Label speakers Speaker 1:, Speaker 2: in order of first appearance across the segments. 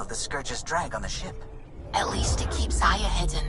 Speaker 1: the Scourge's drag on the ship.
Speaker 2: At least it keeps Aya hidden.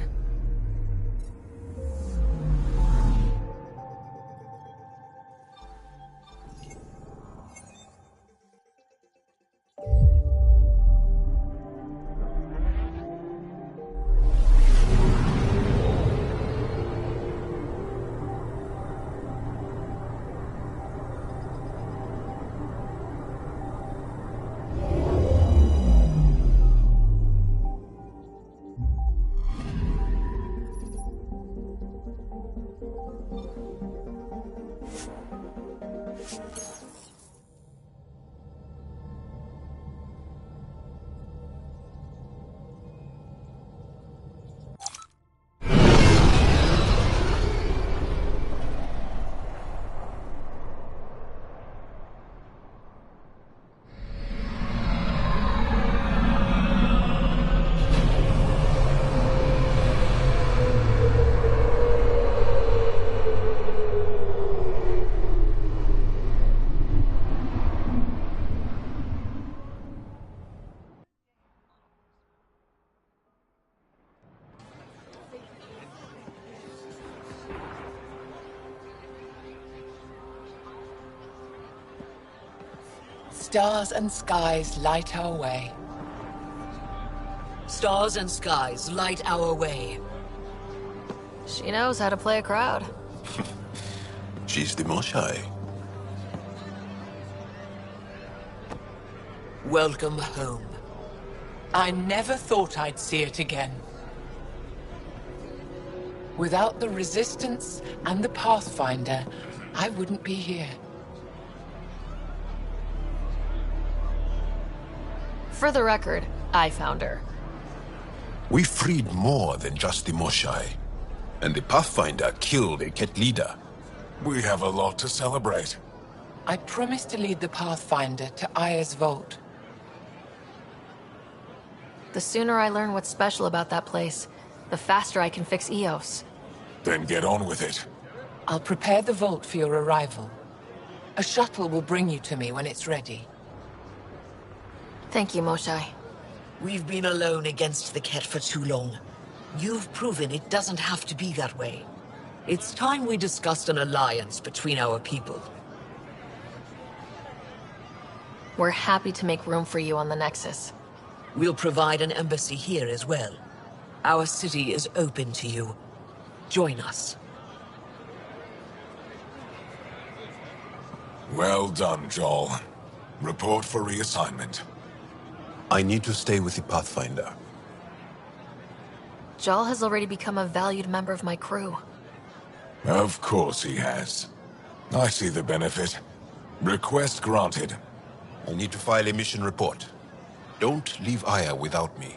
Speaker 3: Stars and skies light our way.
Speaker 4: Stars and skies light our way.
Speaker 2: She knows how to play a crowd.
Speaker 5: She's the most shy.
Speaker 4: Welcome home.
Speaker 3: I never thought I'd see it again. Without the Resistance and the Pathfinder, I wouldn't be here.
Speaker 2: For the record, I found her.
Speaker 5: We freed more than just the Moshai. And the Pathfinder killed a Ket leader.
Speaker 6: We have a lot to celebrate.
Speaker 3: I promised to lead the Pathfinder to Aya's vault.
Speaker 2: The sooner I learn what's special about that place, the faster I can fix Eos.
Speaker 6: Then get on with it.
Speaker 3: I'll prepare the vault for your arrival. A shuttle will bring you to me when it's ready.
Speaker 2: Thank you, Moshai.
Speaker 4: We've been alone against the Ket for too long. You've proven it doesn't have to be that way. It's time we discussed an alliance between our people.
Speaker 2: We're happy to make room for you on the Nexus.
Speaker 4: We'll provide an embassy here as well. Our city is open to you. Join us.
Speaker 6: Well done, Joel. Report for reassignment.
Speaker 5: I need to stay with the Pathfinder.
Speaker 2: Jal has already become a valued member of my crew.
Speaker 6: Of course he has. I see the benefit. Request granted.
Speaker 5: I need to file a mission report. Don't leave Aya without me.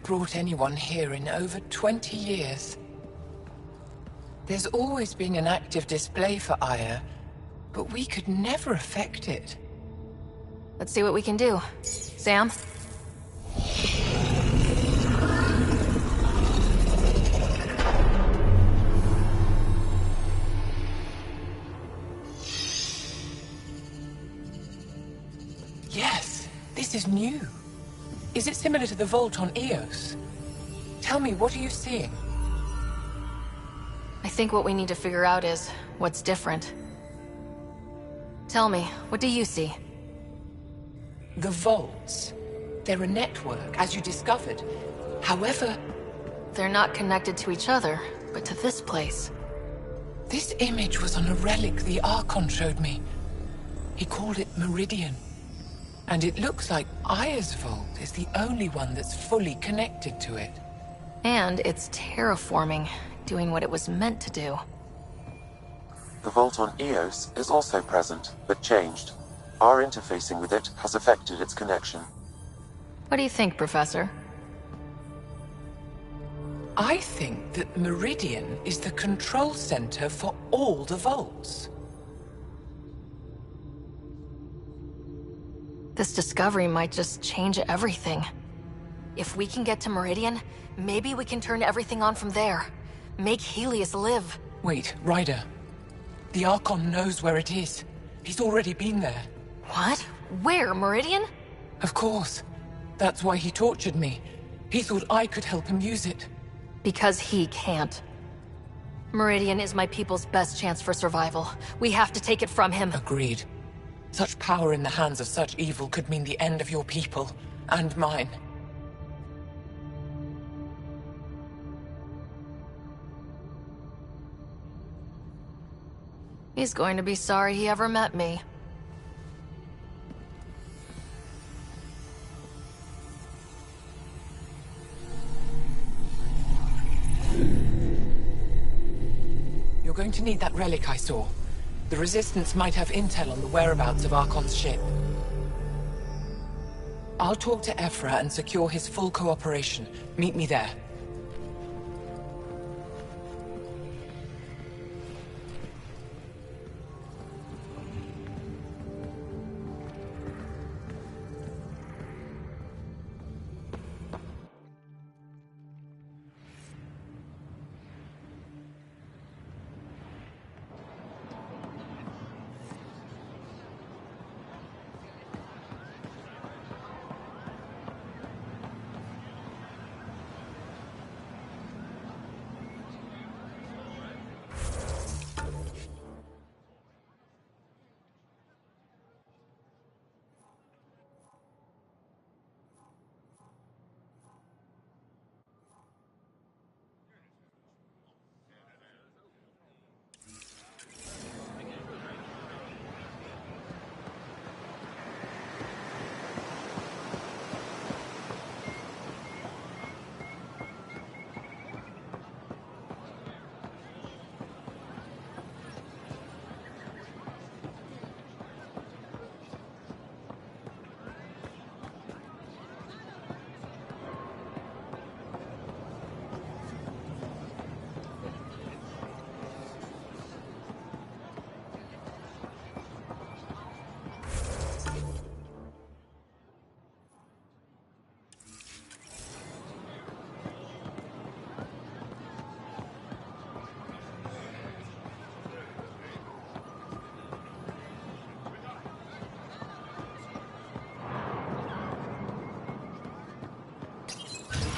Speaker 3: Brought anyone here in over 20 years. There's always been an active display for Aya, but we could never affect it.
Speaker 2: Let's see what we can do. Sam?
Speaker 3: Yes, this is new. Is it similar to the vault on Eos? Tell me, what are you seeing?
Speaker 2: I think what we need to figure out is what's different. Tell me, what do you see?
Speaker 3: The vaults. They're a network, as you discovered. However...
Speaker 2: They're not connected to each other, but to this place.
Speaker 3: This image was on a relic the Archon showed me. He called it Meridian. And it looks like Aya's vault is the only one that's fully connected to it.
Speaker 2: And it's terraforming, doing what it was meant to do.
Speaker 1: The vault on Eos is also present, but changed. Our interfacing with it has affected its connection.
Speaker 2: What do you think, Professor?
Speaker 3: I think that Meridian is the control center for all the vaults.
Speaker 2: This discovery might just change everything. If we can get to Meridian, maybe we can turn everything on from there. Make Helios live.
Speaker 3: Wait, Ryder. The Archon knows where it is. He's already been there.
Speaker 2: What? Where? Meridian?
Speaker 3: Of course. That's why he tortured me. He thought I could help him use it.
Speaker 2: Because he can't. Meridian is my people's best chance for survival. We have to take it from him.
Speaker 3: Agreed. Such power in the hands of such evil could mean the end of your people, and mine.
Speaker 2: He's going to be sorry he ever met me.
Speaker 3: You're going to need that relic I saw. The Resistance might have intel on the whereabouts of Archon's ship. I'll talk to Ephra and secure his full cooperation. Meet me there.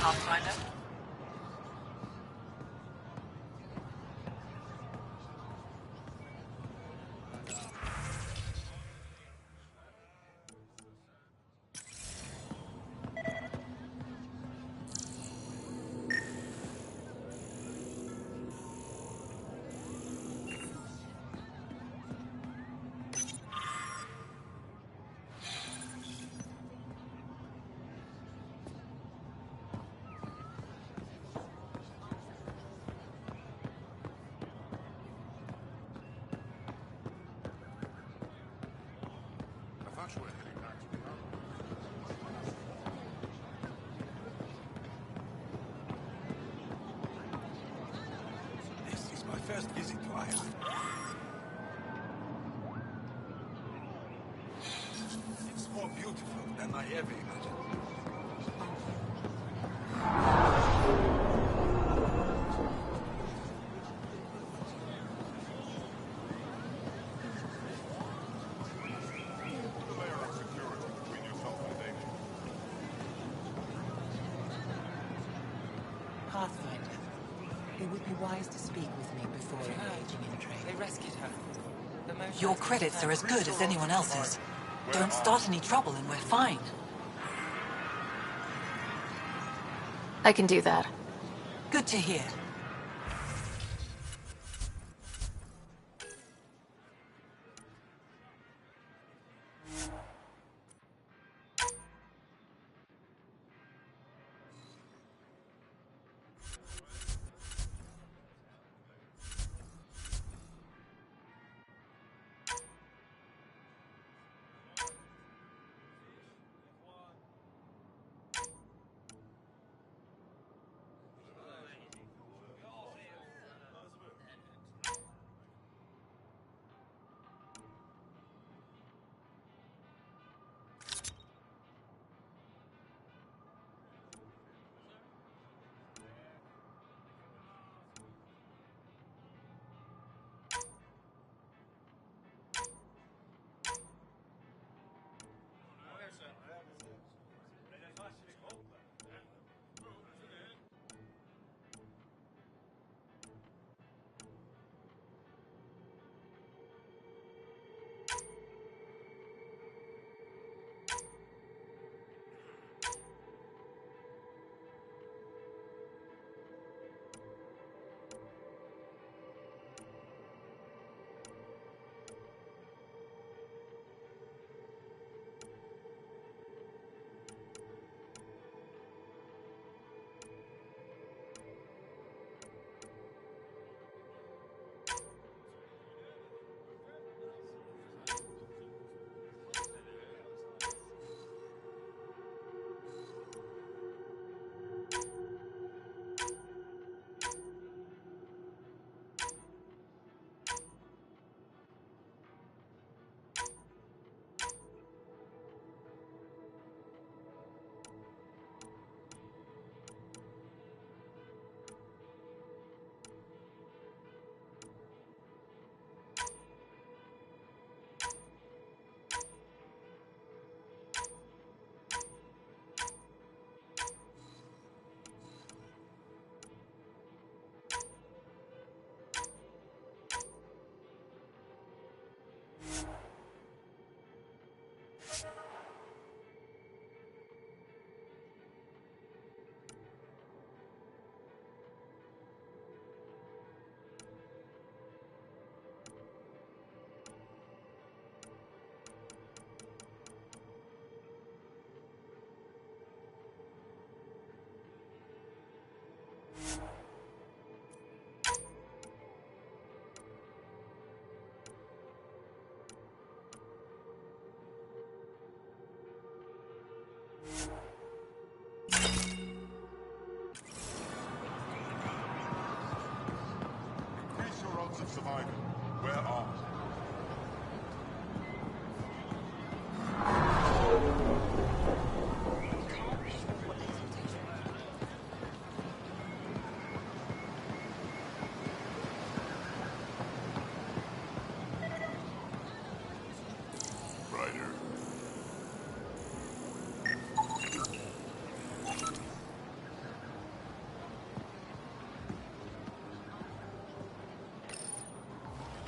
Speaker 4: Pathfinder?
Speaker 5: This is my first visit to Aya. It's more beautiful than I ever imagined.
Speaker 3: Pathfinder, it would be wise to speak with me before engaging in trade. They rescued her.
Speaker 4: Your credits are as good as anyone else's. Don't start any trouble and we're fine.
Speaker 2: I can do that.
Speaker 4: Good to hear.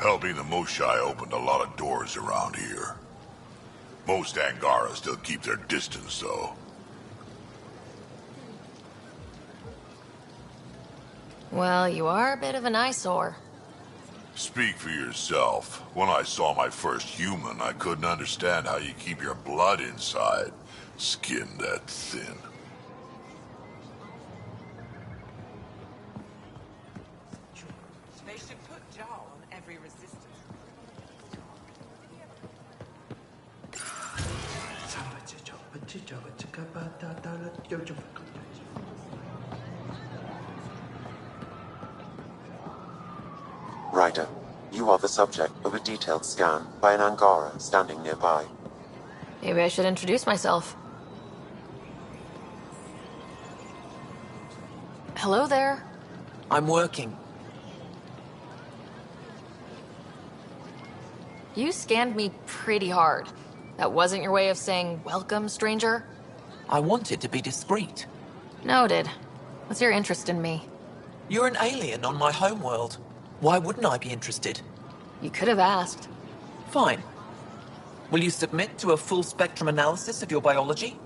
Speaker 6: Helping the Moshai opened a lot of doors around here. Most Angara still keep their distance, though.
Speaker 2: Well, you are a bit of an eyesore.
Speaker 6: Speak for yourself. When I saw my first human, I couldn't understand how you keep your blood inside. Skin that thin.
Speaker 3: They should put Jar on every resistance.
Speaker 1: Ryder, you are the subject of a detailed scan by an Angara standing nearby.
Speaker 2: Maybe I should introduce myself. Hello there.
Speaker 4: I'm working.
Speaker 2: You scanned me pretty hard. That wasn't your way of saying, welcome, stranger?
Speaker 4: I wanted to be discreet.
Speaker 2: Noted. What's your interest in me?
Speaker 4: You're an alien on my homeworld. Why wouldn't I be interested?
Speaker 2: You could have asked.
Speaker 4: Fine. Will you submit to a full spectrum analysis of your biology?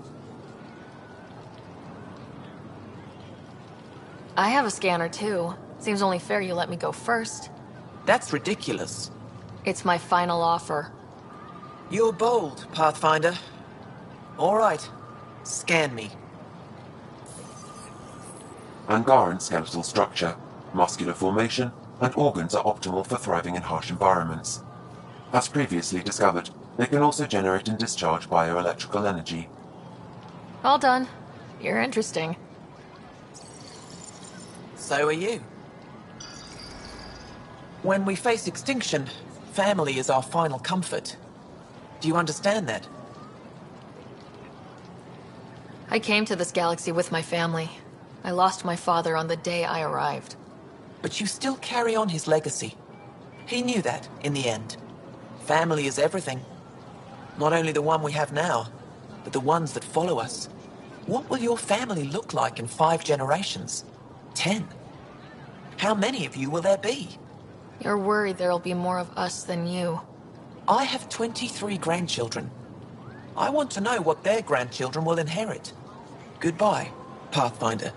Speaker 2: I have a scanner too. Seems only fair you let me go first.
Speaker 4: That's ridiculous.
Speaker 2: It's my final offer.
Speaker 4: You're bold, Pathfinder. All right. Scan me.
Speaker 1: Angaran skeletal structure, muscular formation, and organs are optimal for thriving in harsh environments. As previously discovered, they can also generate and discharge bioelectrical energy.
Speaker 2: All done. You're interesting.
Speaker 4: So are you. When we face extinction, family is our final comfort. Do you understand that?
Speaker 2: I came to this galaxy with my family. I lost my father on the day I arrived.
Speaker 4: But you still carry on his legacy. He knew that, in the end. Family is everything. Not only the one we have now, but the ones that follow us. What will your family look like in 5 generations? 10? How many of you will there be?
Speaker 2: You're worried there'll be more of us than you.
Speaker 4: I have 23 grandchildren. I want to know what their grandchildren will inherit. Goodbye, Pathfinder.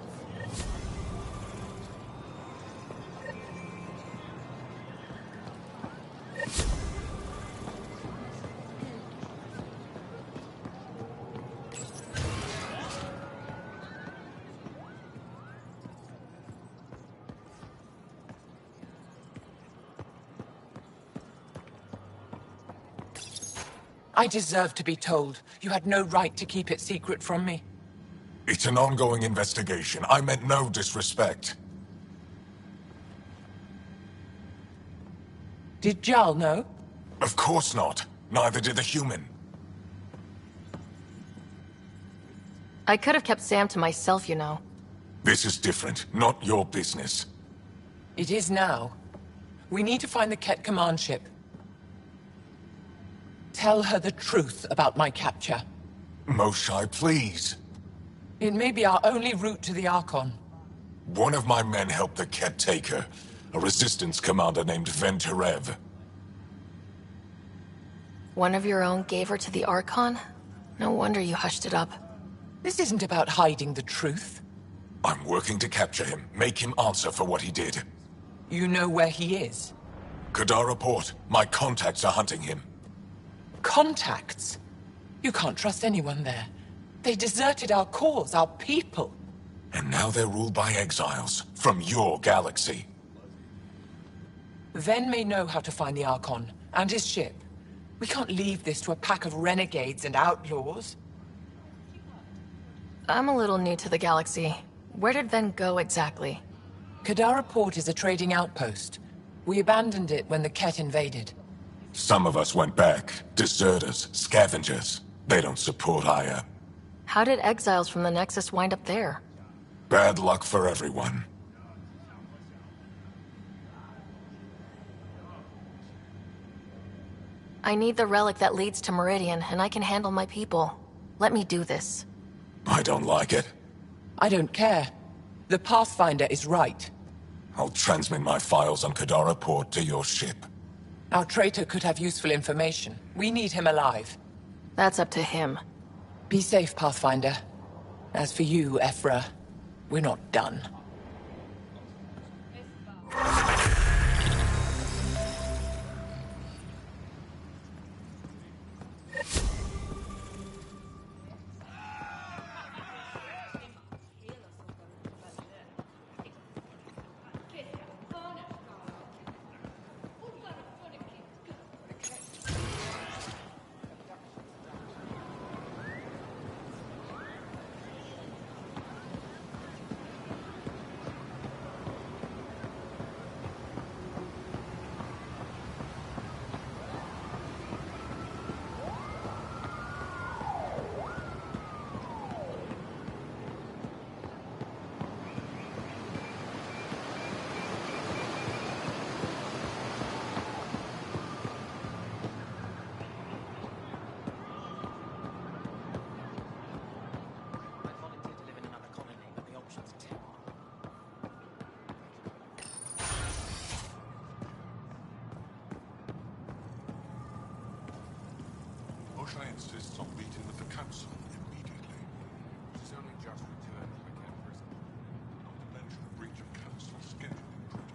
Speaker 3: I deserve to be told. You had no right to keep it secret from me.
Speaker 6: It's an ongoing investigation. I meant no disrespect.
Speaker 3: Did Jal know?
Speaker 6: Of course not. Neither did the human.
Speaker 2: I could have kept Sam to myself, you know.
Speaker 6: This is different. Not your business.
Speaker 3: It is now. We need to find the Ket command ship. Tell her the truth about my capture.
Speaker 6: Moshai, please.
Speaker 3: It may be our only route to the Archon.
Speaker 6: One of my men helped the Ket take her. A resistance commander named Venterev.
Speaker 2: One of your own gave her to the Archon? No wonder you hushed it up.
Speaker 3: This isn't about hiding the truth.
Speaker 6: I'm working to capture him, make him answer for what he did.
Speaker 3: You know where he is.
Speaker 6: Kadara Port, my contacts are hunting him.
Speaker 3: Contacts? You can't trust anyone there. They deserted our cause, our people.
Speaker 6: And now they're ruled by exiles from your galaxy.
Speaker 3: Ven may know how to find the Archon and his ship. We can't leave this to a pack of renegades and outlaws.
Speaker 2: I'm a little new to the galaxy. Where did Ven go exactly?
Speaker 3: Kadara Port is a trading outpost. We abandoned it when the Ket invaded.
Speaker 6: Some of us went back. Deserters, scavengers. They don't support Aya.
Speaker 2: How did exiles from the Nexus wind up there?
Speaker 6: Bad luck for everyone.
Speaker 2: I need the relic that leads to Meridian, and I can handle my people. Let me do this.
Speaker 6: I don't like it.
Speaker 3: I don't care. The Pathfinder is right.
Speaker 6: I'll transmit my files on Kadara Port to your ship.
Speaker 3: Our traitor could have useful information. We need him alive.
Speaker 2: That's up to him.
Speaker 3: Be safe, Pathfinder. As for you, Ephra, we're not done.
Speaker 7: Moshe insists on meeting with the council immediately. She's only just returned from the camp prison. Not to mention a breach of council scheduling protocol.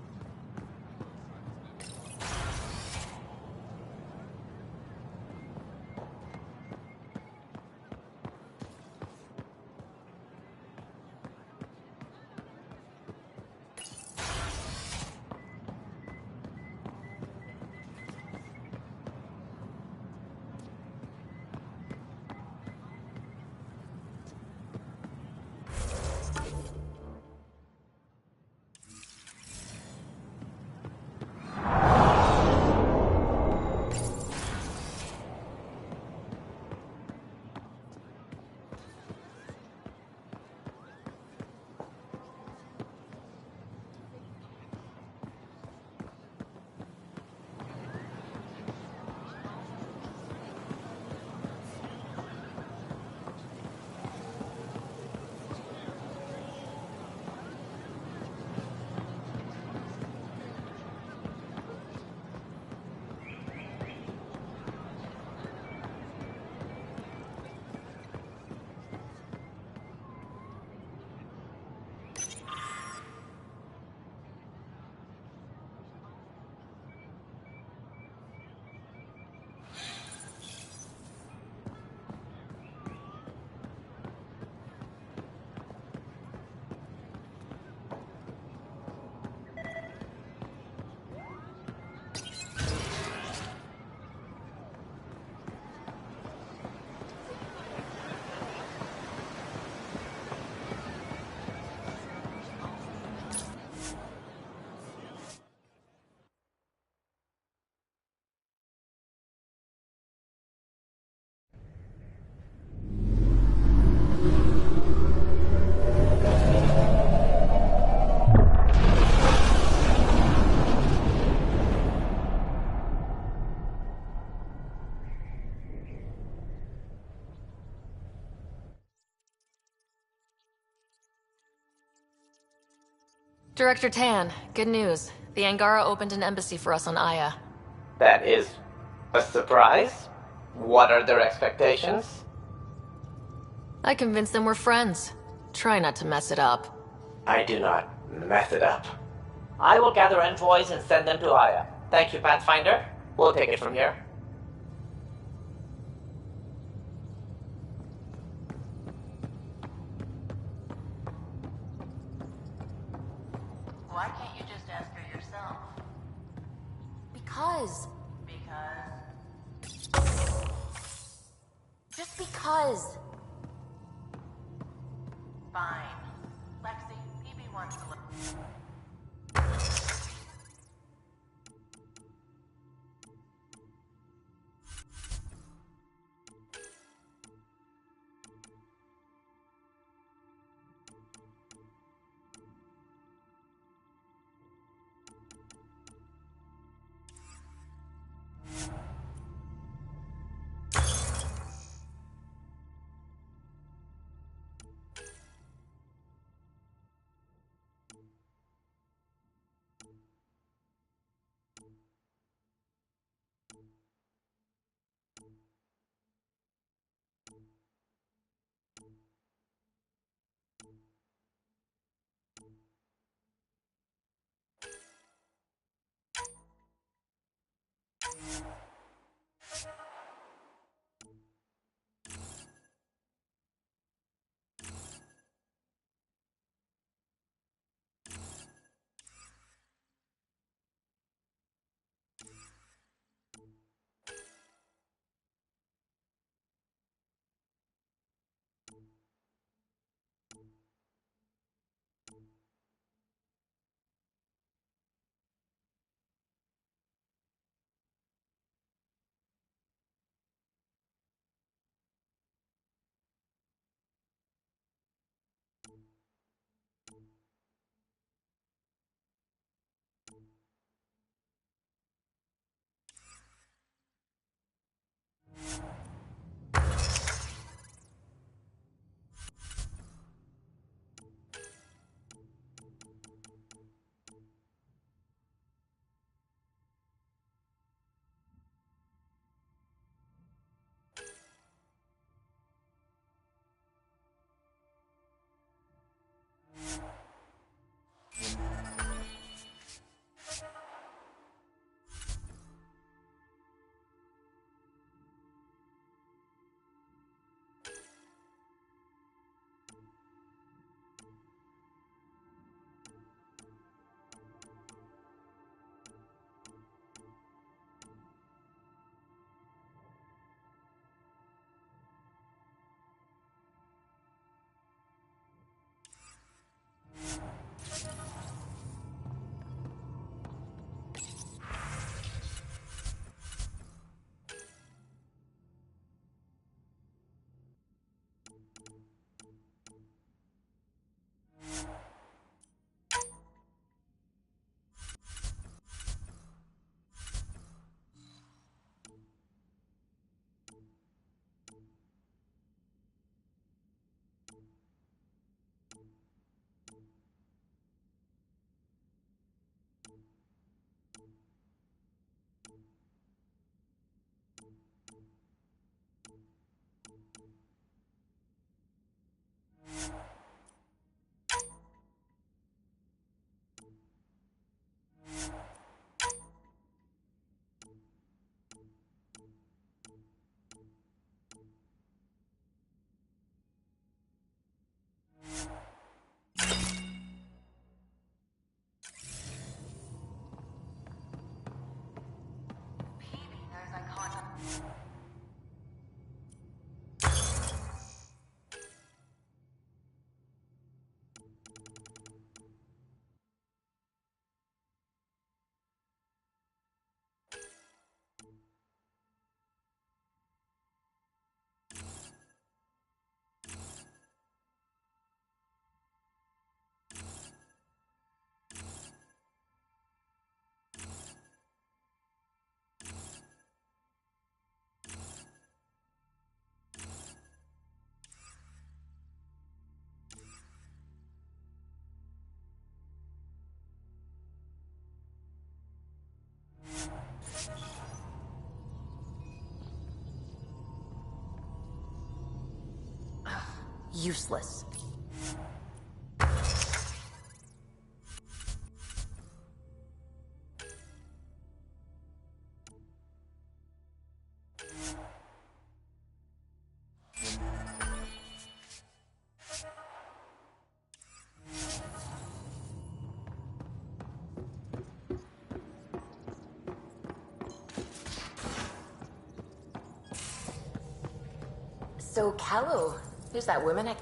Speaker 2: Director Tan, good news. The Angara opened an embassy for us on Aya.
Speaker 8: That is a surprise? What are their expectations?
Speaker 2: I convinced them we're friends. Try not to mess it up.
Speaker 8: I do not mess it up. I will gather envoys and send them to Aya. Thank you, Pathfinder. We'll take it from here.
Speaker 9: Why can't you just ask her yourself?
Speaker 2: Because.
Speaker 9: Because?
Speaker 2: Just because.
Speaker 9: Fine. Lexi, PB wants to look.
Speaker 10: useless. So, Callow, who's that woman?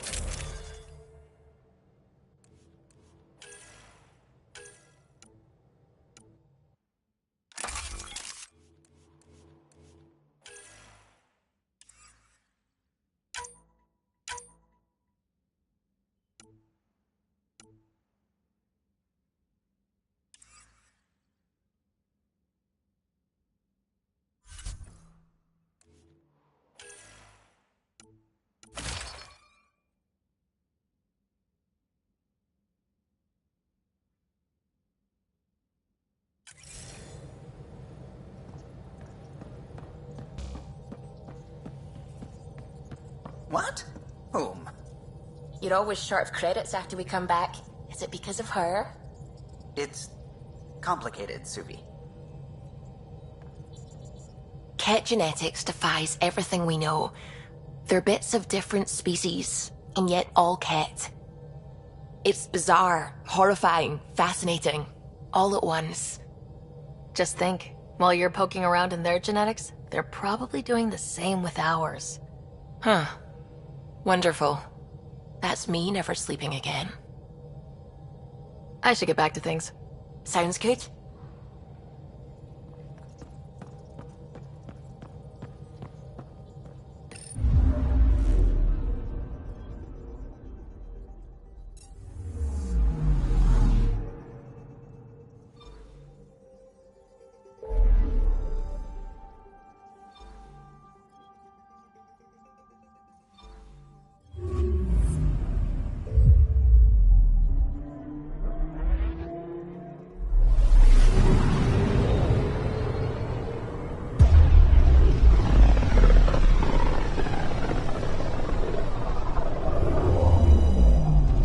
Speaker 11: What? Whom?
Speaker 10: You're always short of credits after we come back. Is it because of her?
Speaker 11: It's complicated, Subi.
Speaker 10: Ket genetics defies everything we know. They're bits of different species, and yet all Ket. It's bizarre, horrifying, fascinating, all at once.
Speaker 2: Just think, while you're poking around in their genetics, they're probably doing the same with ours.
Speaker 10: Huh. Wonderful. That's me never sleeping again.
Speaker 2: I should get back to things.
Speaker 10: Sounds good.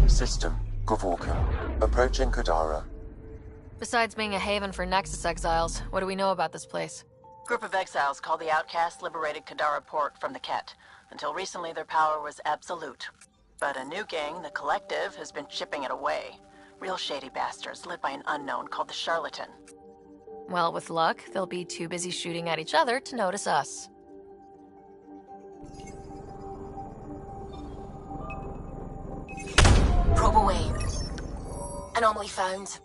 Speaker 1: System, Govorka. Approaching Kadara.
Speaker 2: Besides being a haven for Nexus exiles, what do we know about this place?
Speaker 9: Group of exiles called the Outcast liberated Kadara Port from the Ket. Until recently, their power was absolute. But a new gang, the Collective, has been chipping it away. Real shady bastards led by an unknown called the Charlatan.
Speaker 2: Well, with luck, they'll be too busy shooting at each other to notice us.
Speaker 10: Probe away. Anomaly found.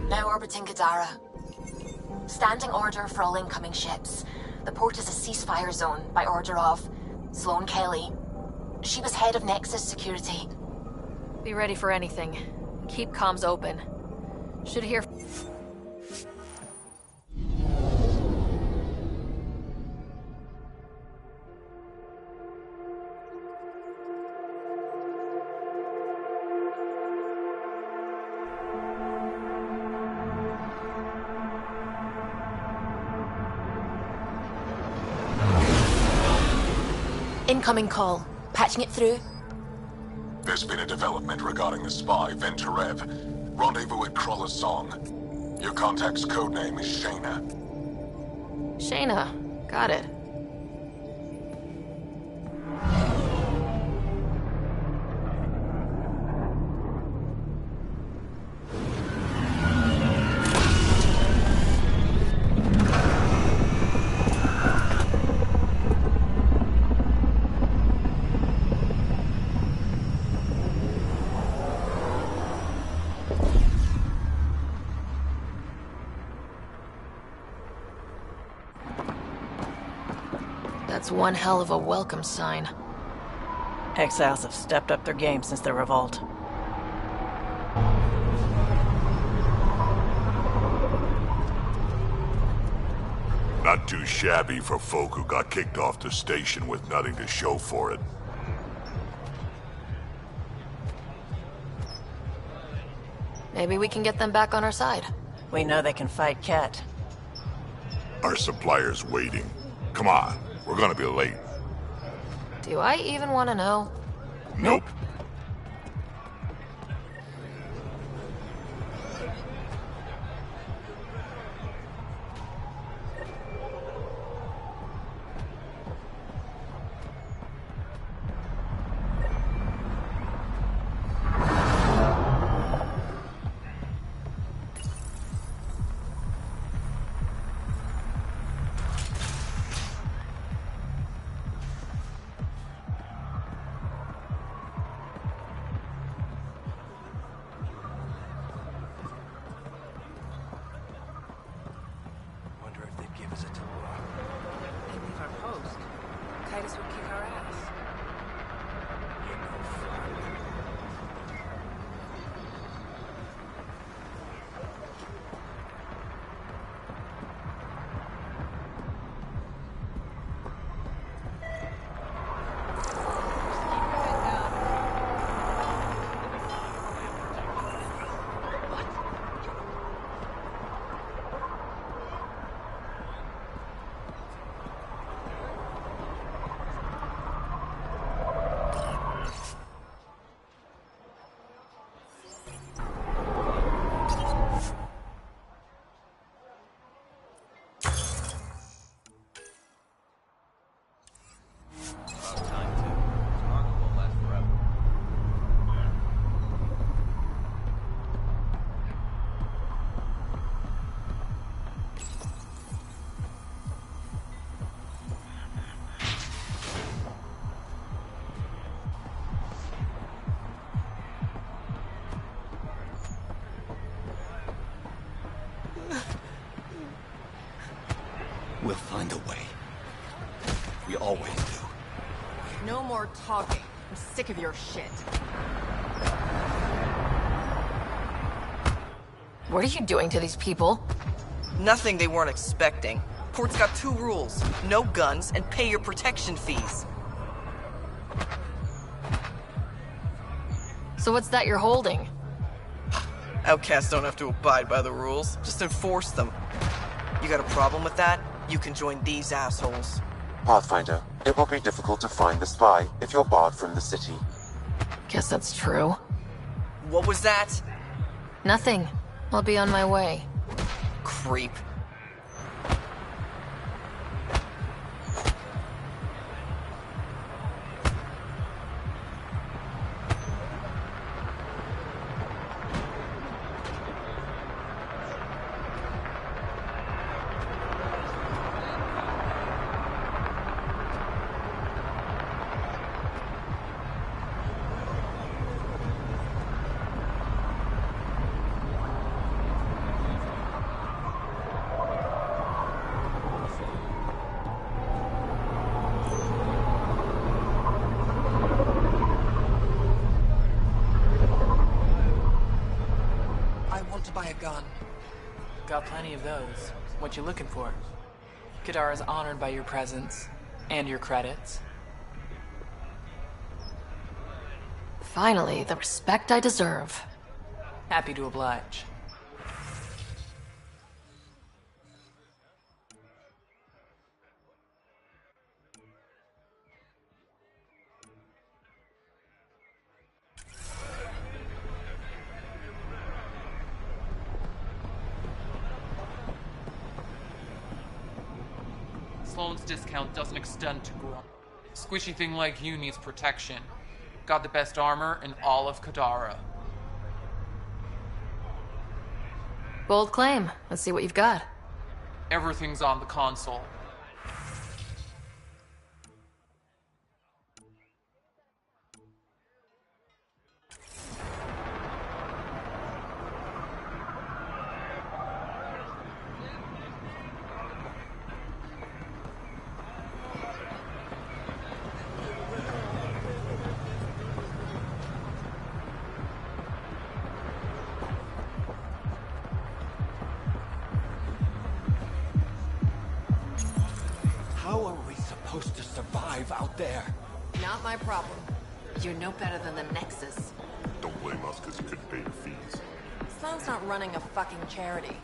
Speaker 10: Now orbiting Kadara. Standing order for all incoming ships. The port is a ceasefire zone by order of Sloane Kelly. She was head of Nexus security.
Speaker 2: Be ready for anything. Keep comms open. Should hear...
Speaker 10: Incoming call. Patching it through.
Speaker 5: There's been a development regarding the spy, Venturev. Rendezvous at Crawler's Song. Your contact's codename is Shayna.
Speaker 2: Shayna. Got it. That's one hell of a welcome sign.
Speaker 9: Exiles have stepped up their game since the revolt.
Speaker 6: Not too shabby for folk who got kicked off the station with nothing to show for it.
Speaker 2: Maybe we can get them back on our side.
Speaker 9: We know they can fight Ket.
Speaker 6: Our supplier's waiting. Come on, we're gonna be late.
Speaker 2: Do I even want to know?
Speaker 6: Nope.
Speaker 12: We'll find a way. We always do.
Speaker 13: No more talking. I'm sick of your shit.
Speaker 2: What are you doing to these people?
Speaker 14: Nothing they weren't expecting. Port's got 2 rules. No guns, and pay your protection fees.
Speaker 2: So what's that you're holding?
Speaker 14: Outcasts don't have to abide by the rules. Just enforce them. You got a problem with that? You can join these assholes.
Speaker 1: Pathfinder, it will be difficult to find the spy if you're barred from the city.
Speaker 2: Guess that's true.
Speaker 14: What was that?
Speaker 2: Nothing. I'll be on my way.
Speaker 14: Creep. Buy a gun.
Speaker 3: Got plenty of those. What you looking for? Kadara's honored by your presence and your credits.
Speaker 2: Finally, the respect I deserve.
Speaker 3: Happy to oblige.
Speaker 15: Sloane's discount doesn't extend to Guam. Squishy thing like you needs protection. Got the best armor in all of Kadara.
Speaker 2: Bold claim. Let's see what you've got.
Speaker 15: Everything's on the console.
Speaker 12: alive out there.
Speaker 13: Not my problem. You're no better than the Nexus.
Speaker 7: Don't blame us because you couldn't pay your fees.
Speaker 13: Sloan's not running a fucking charity.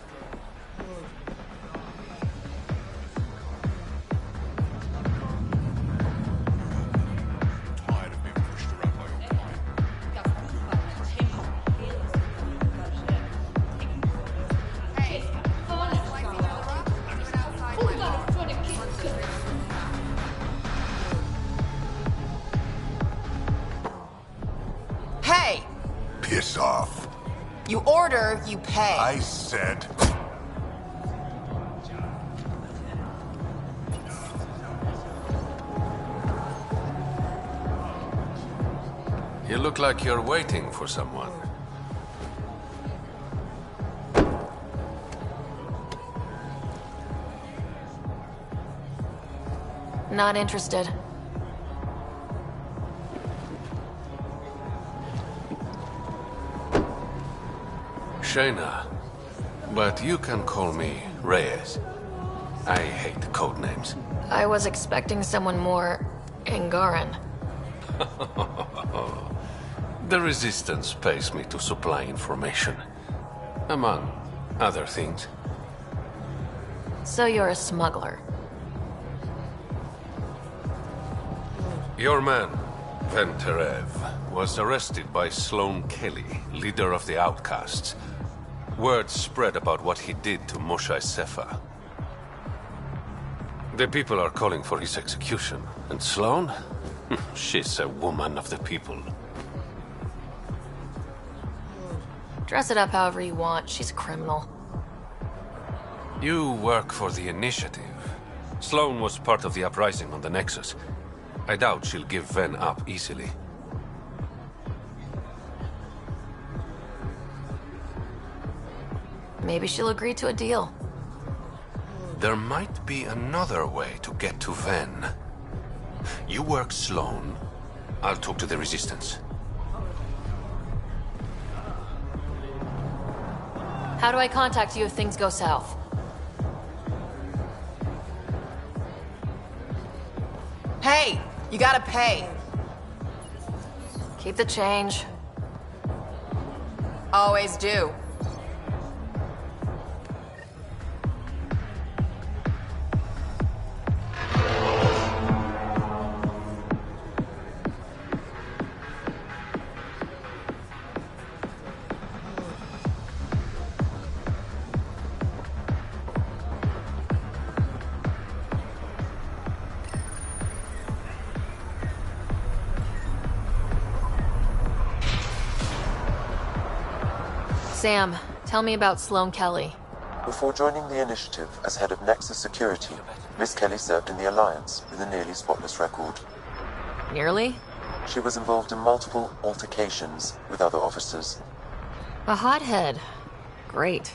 Speaker 7: Tired of being pushed around by your client.
Speaker 13: Hey!
Speaker 6: Piss off.
Speaker 13: You order, you pay.
Speaker 6: I said...
Speaker 16: You look like you're waiting for someone.
Speaker 2: Not interested.
Speaker 16: Shayna, but you can call me Reyes. I hate code names.
Speaker 2: I was expecting someone more Angaran.
Speaker 16: The Resistance pays me to supply information, among other things.
Speaker 2: So you're a smuggler.
Speaker 16: Your man, Venterev, was arrested by Sloan Kelly, leader of the Outcasts. Word spread about what he did to Moshae Sefa. The people are calling for his execution. And Sloan? She's a woman of the people.
Speaker 2: Dress it up however you want. She's a criminal.
Speaker 16: You work for the Initiative. Sloan was part of the uprising on the Nexus. I doubt she'll give Ven up easily.
Speaker 2: Maybe she'll agree to a deal.
Speaker 16: There might be another way to get to Ven. You work Sloan. I'll talk to the Resistance.
Speaker 2: How do I contact you if things go south?
Speaker 13: Hey! You gotta pay.
Speaker 2: Keep the change.
Speaker 13: Always do.
Speaker 2: Sam, tell me about Sloan Kelly.
Speaker 1: Before joining the Initiative as head of Nexus Security, Miss Kelly served in the Alliance with a nearly spotless record.
Speaker 2: Nearly?
Speaker 1: She was involved in multiple altercations with other officers.
Speaker 2: A hothead. Great.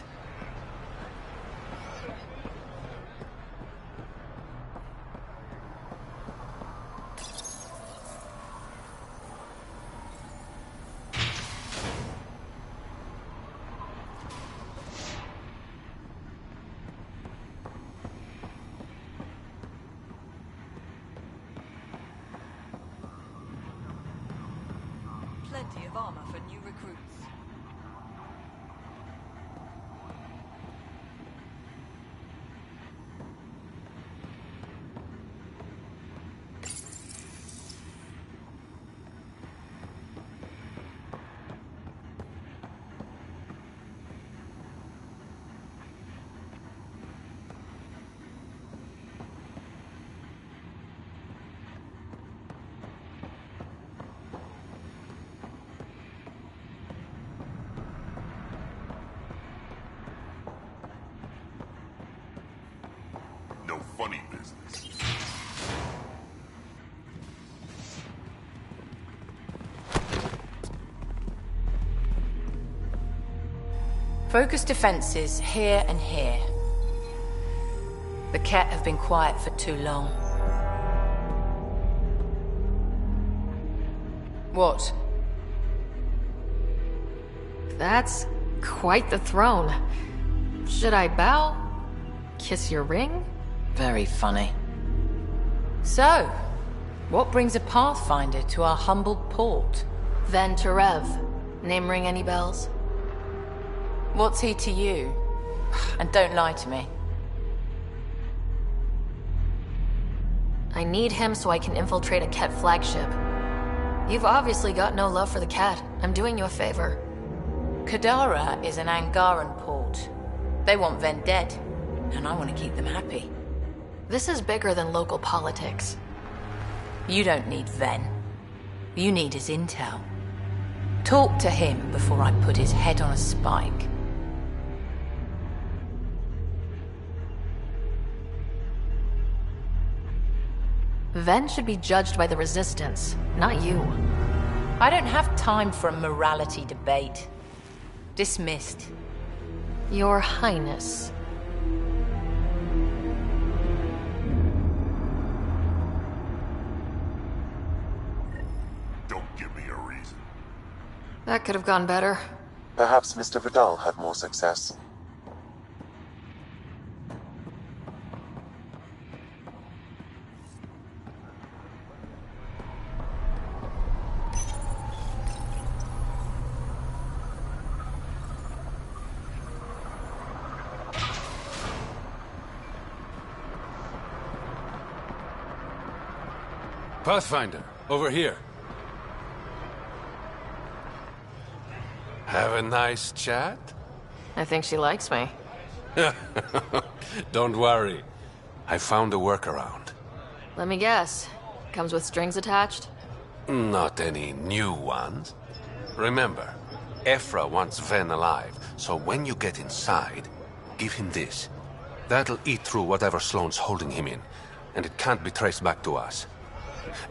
Speaker 17: Plenty of armor for new recruits.
Speaker 7: No funny business.
Speaker 18: Focus defenses here and here. The Ket have been quiet for too long. What?
Speaker 2: That's quite the throne. Should I bow? Kiss your ring?
Speaker 18: Very funny. So, What brings a Pathfinder to our humble port?
Speaker 2: Ven Terev. Name ring any bells?
Speaker 18: What's he to you? And don't lie to me.
Speaker 2: I need him so I can infiltrate a Ket flagship. You've obviously got no love for the Ket. I'm doing you a favor.
Speaker 18: Kadara is an Angaran port. They want Ven dead, and I want to keep them happy.
Speaker 2: This is bigger than local politics.
Speaker 18: You don't need Ven. You need his intel. Talk to him before I put his head on a spike.
Speaker 2: Ven should be judged by the Resistance, not you.
Speaker 18: I don't have time for a morality debate. Dismissed.
Speaker 2: Your Highness.
Speaker 6: Don't give me a reason.
Speaker 2: That could have gone better.
Speaker 1: Perhaps Mr. Vidal had more success.
Speaker 16: Pathfinder, over here. Have a nice chat?
Speaker 2: I think she likes me.
Speaker 16: Don't worry. I found a workaround.
Speaker 2: Let me guess. Comes with strings attached?
Speaker 16: Not any new ones. Remember, Ephra wants Ven alive, so when you get inside, give him this. That'll eat through whatever Sloane's holding him in, and it can't be traced back to us.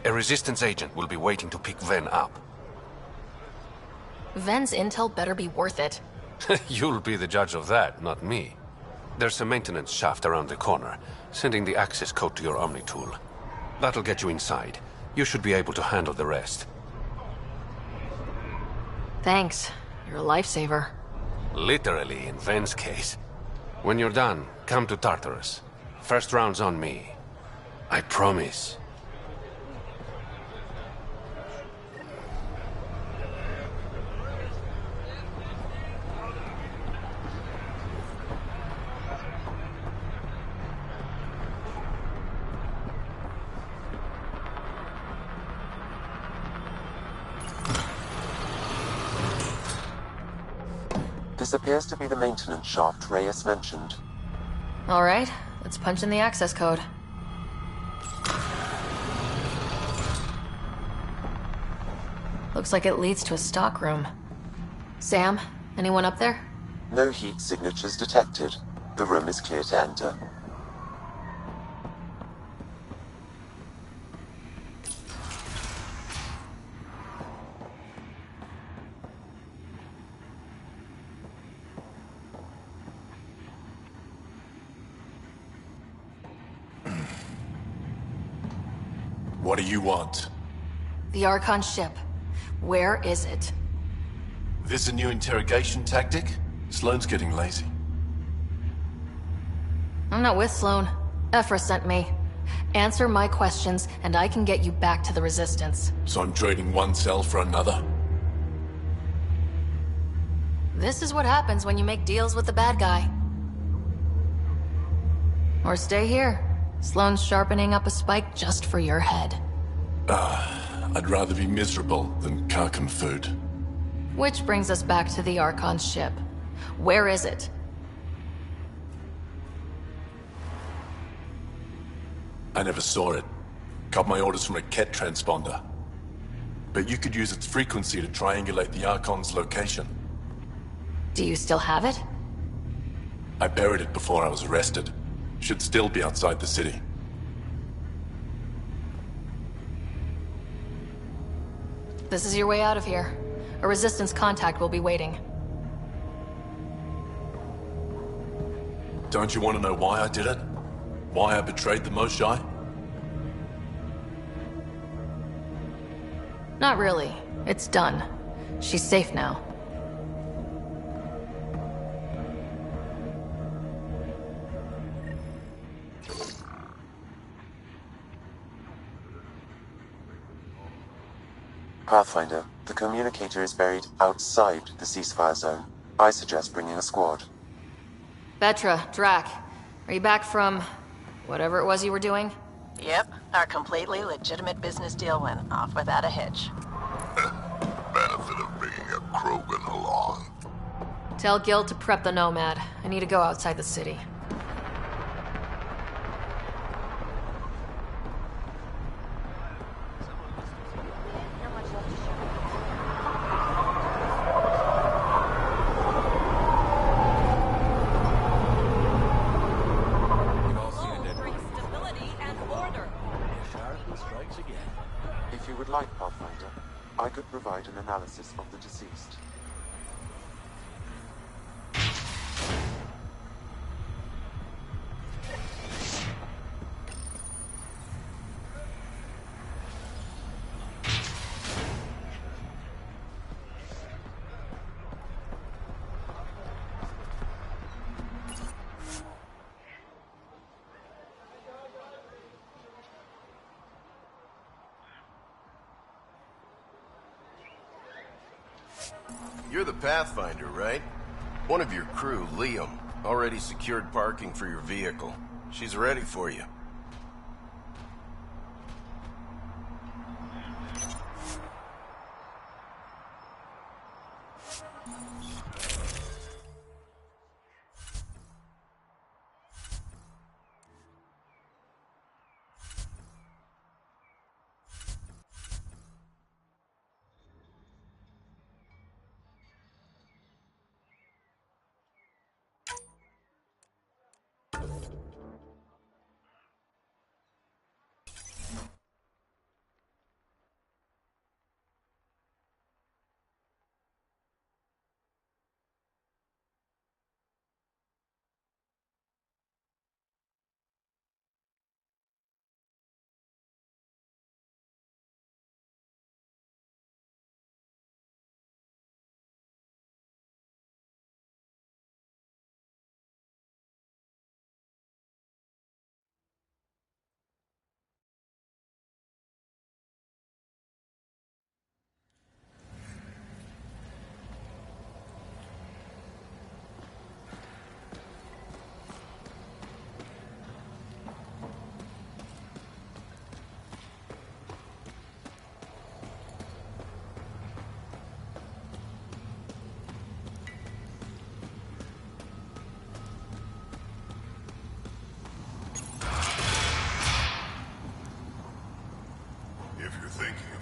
Speaker 16: A Resistance agent will be waiting to pick Ven up.
Speaker 2: Ven's intel better be worth it.
Speaker 16: You'll be the judge of that, not me. There's a maintenance shaft around the corner, sending the access code to your Omni tool. That'll get you inside. You should be able to handle the rest.
Speaker 2: Thanks. You're a lifesaver.
Speaker 16: Literally, in Ven's case. When you're done, come to Tartarus. First round's on me. I promise.
Speaker 1: This appears to be the maintenance shaft Reyes mentioned.
Speaker 2: Alright, let's punch in the access code. Looks like it leads to a stockroom. Sam, anyone up there?
Speaker 1: No heat signatures detected. The room is clear to enter.
Speaker 19: What do you want?
Speaker 2: The Archon ship. Where is it?
Speaker 19: This a new interrogation tactic? Sloane's getting lazy.
Speaker 2: I'm not with Sloane. Ephra sent me. Answer my questions, and I can get you back to the Resistance.
Speaker 19: So I'm trading one cell for another?
Speaker 2: This is what happens when you make deals with the bad guy. Or stay here. Sloane's sharpening up a spike just for your head.
Speaker 19: I'd rather be miserable than Karkan food.
Speaker 2: Which brings us back to the Archon ship. Where is it?
Speaker 19: I never saw it. Got my orders from a Ket transponder. But you could use its frequency to triangulate the Archon's location.
Speaker 2: Do you still have it?
Speaker 19: I buried it before I was arrested. Should still be outside the city.
Speaker 2: This is your way out of here. A Resistance contact will be waiting.
Speaker 19: Don't you want to know why I did it? Why I betrayed the Moshae?
Speaker 2: Not really. It's done. She's safe now.
Speaker 1: Pathfinder, the communicator is buried outside the ceasefire zone. I suggest bringing a squad.
Speaker 2: Vetra, Drac, are you back from whatever it was you were doing?
Speaker 9: Yep, our completely legitimate business deal went off without a hitch.
Speaker 6: Benefit of bringing a Krogan along.
Speaker 2: Tell Gil to prep the Nomad. I need to go outside the city.
Speaker 1: If you would like, Pathfinder, I could provide an analysis of the deceased.
Speaker 20: You're the Pathfinder, right? One of your crew, Liam, already secured parking for your vehicle. She's ready for you.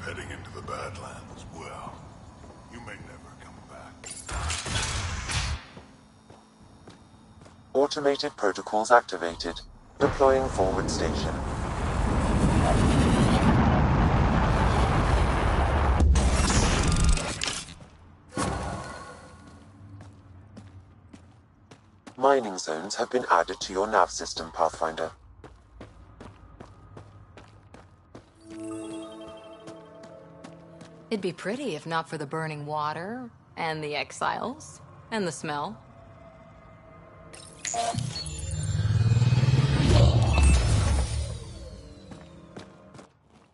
Speaker 6: Heading into the Badlands, well, you may never come back.
Speaker 1: Automated protocols activated. Deploying forward station. Mining zones have been added to your nav system, Pathfinder.
Speaker 13: It'd be pretty if not for the burning water, and the exiles, and the smell.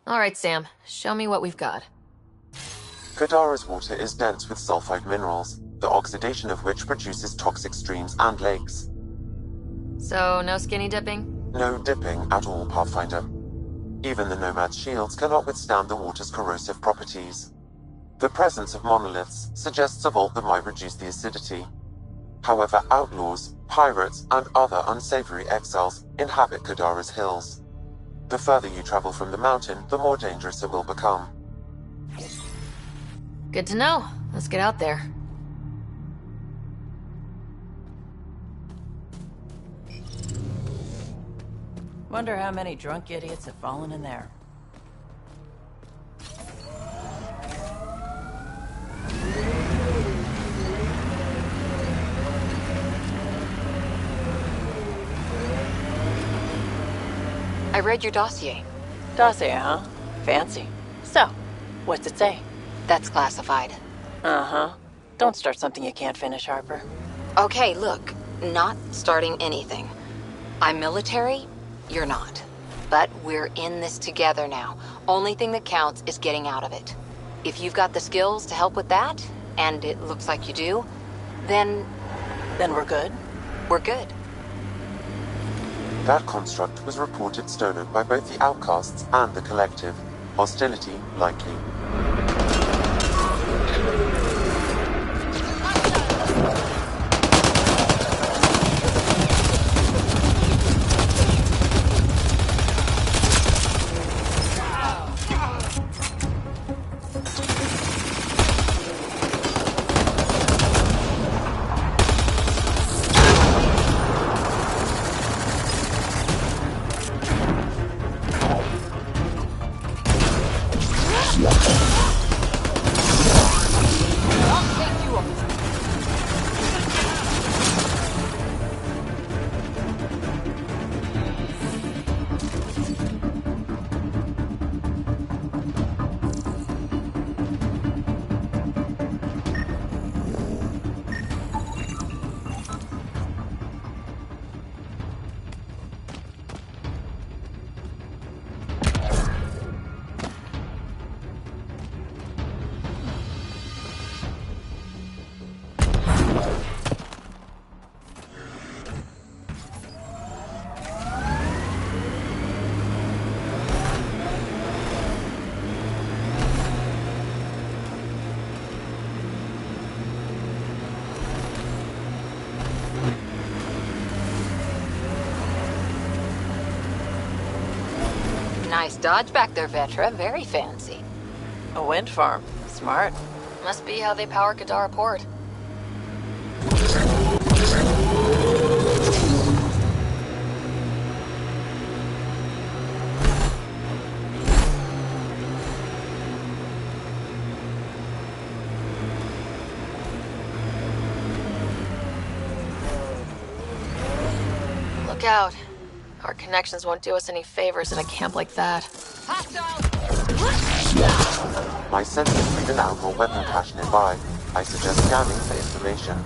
Speaker 2: All right, Sam. Show me what we've got.
Speaker 1: Kadara's water is dense with sulfide minerals, the oxidation of which produces toxic streams and lakes.
Speaker 2: So, no skinny dipping?
Speaker 1: No dipping at all, Pathfinder. Even the Nomad's shields cannot withstand the water's corrosive properties. The presence of monoliths suggests a vault that might reduce the acidity. However, outlaws, pirates, and other unsavory exiles inhabit Kadara's hills. The further you travel from the mountain, the more dangerous it will become.
Speaker 2: Good to know. Let's get out there.
Speaker 9: Wonder how many drunk idiots have fallen in there.
Speaker 18: I read your dossier.
Speaker 9: Dossier, huh? Fancy. So, what's it say?
Speaker 18: That's classified.
Speaker 9: Uh-huh. Don't start something you can't finish, Harper.
Speaker 18: Okay, look. Not starting anything. I'm military, you're not. But we're in this together now. Only thing that counts is getting out of it.
Speaker 13: If you've got the skills to help with that, and it looks like you do, then
Speaker 9: we're good?
Speaker 13: We're good.
Speaker 1: That construct was reported stolen by both the Outcasts and the Collective. Hostility likely.
Speaker 13: Nice dodge back there, Vetra. Very fancy.
Speaker 9: A wind farm. Smart.
Speaker 2: Must be how they power Kadara Port. Look out. Our connections won't do us any favors in a camp like that.
Speaker 1: My sensors read an alcohol weapon cache nearby. I suggest scanning for information.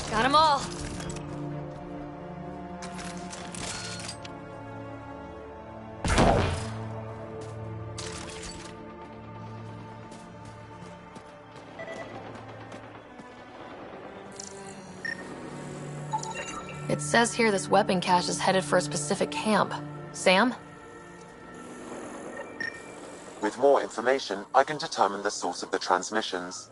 Speaker 2: Got them all. It says here this weapon cache is headed for a specific camp. Sam?
Speaker 1: With more information, I can determine the source of the transmissions.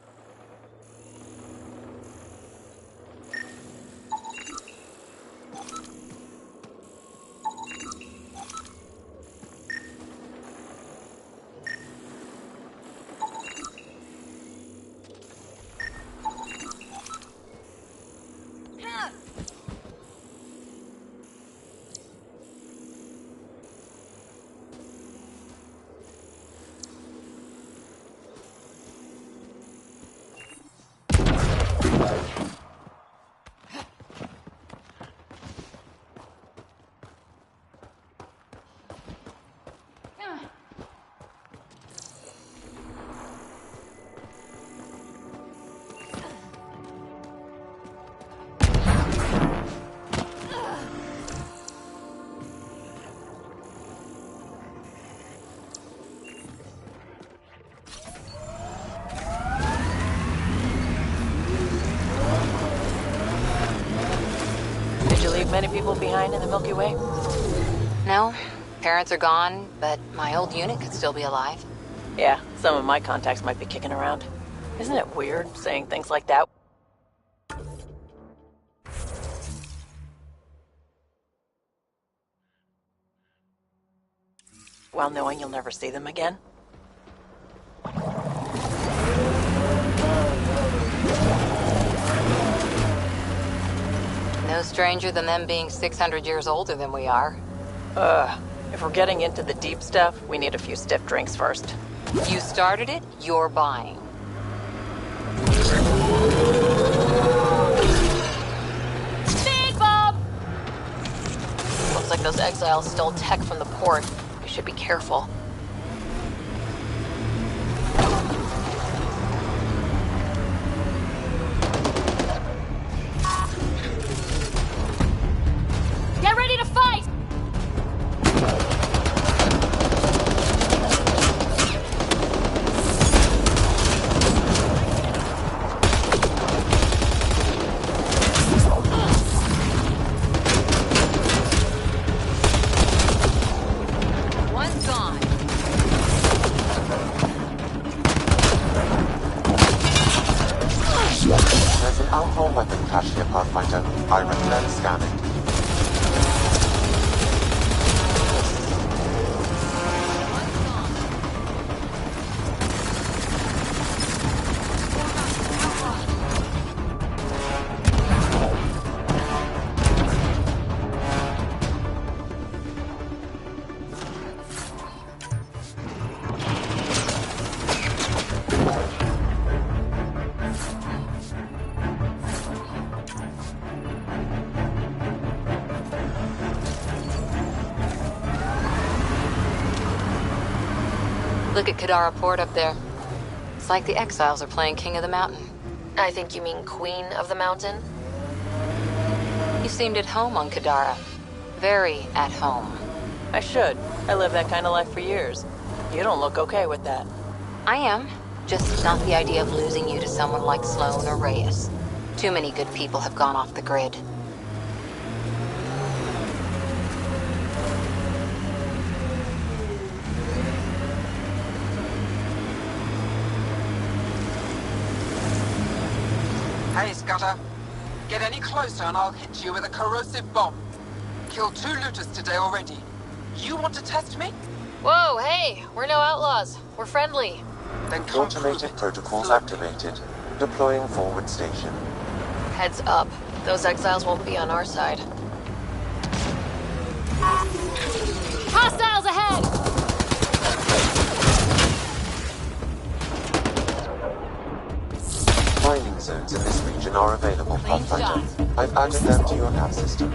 Speaker 9: Many people behind in the Milky Way?
Speaker 13: No. Parents are gone, but my old unit could still be alive.
Speaker 9: Yeah, some of my contacts might be kicking around. Isn't it weird saying things like that? While knowing you'll never see them again?
Speaker 13: No stranger than them being 600 years older than we are.
Speaker 9: If we're getting into the deep stuff, we need a few stiff drinks first.
Speaker 13: You started it, you're buying.
Speaker 2: Speed bump! Looks like those exiles stole tech from the port. We should be careful.
Speaker 1: There's an alcohol weapon cache here, Pathfinder. I recommend scanning.
Speaker 13: Look at Kadara Port up there. It's like the Exiles are playing King of the Mountain.
Speaker 2: I think you mean Queen of the Mountain?
Speaker 13: You seemed at home on Kadara. Very at home.
Speaker 9: I should. I lived that kind of life for years. You don't look okay with that.
Speaker 13: I am. Just not the idea of losing you to someone like Sloane or Reyes. Too many good people have gone off the grid.
Speaker 21: Hey, Scudder. Get any closer and I'll hit you with a corrosive bomb. Killed 2 looters today already. You want to test me?
Speaker 2: Whoa, hey! We're no outlaws. We're friendly.
Speaker 21: Then come
Speaker 1: Automated protocols activated. Deploying forward station.
Speaker 2: Heads up. Those exiles won't be on our side.
Speaker 13: Hostiles ahead!
Speaker 1: Mining zones in this region are available, Pathfinder. I've added them to your nav system.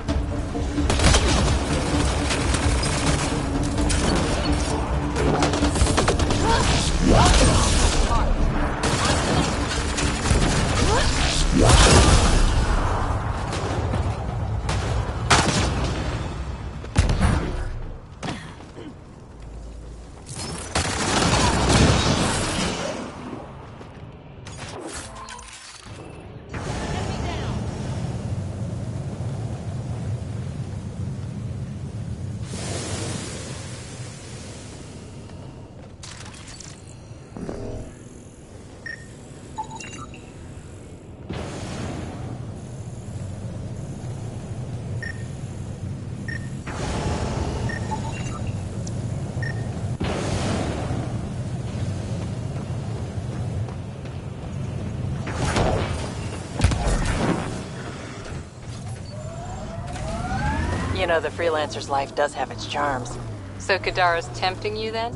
Speaker 9: You know, the freelancer's life does have its charms.
Speaker 13: So Kadara's tempting you then?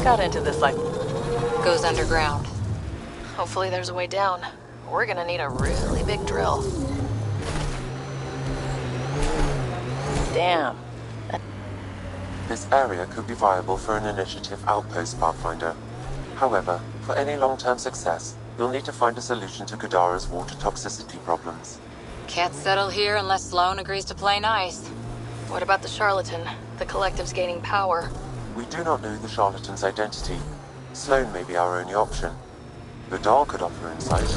Speaker 9: Got into this like...
Speaker 13: Goes underground.
Speaker 2: Hopefully there's a way down. We're gonna need a really big drill.
Speaker 9: Damn.
Speaker 1: This area could be viable for an initiative outpost, Pathfinder. However, for any long-term success, you'll need to find a solution to Kadara's water toxicity problems.
Speaker 13: Can't settle here unless Sloane agrees to play nice.
Speaker 2: What about the charlatan? The collective's gaining power.
Speaker 1: We do not know the charlatan's identity. Sloane may be our only option. Vidal could offer insight.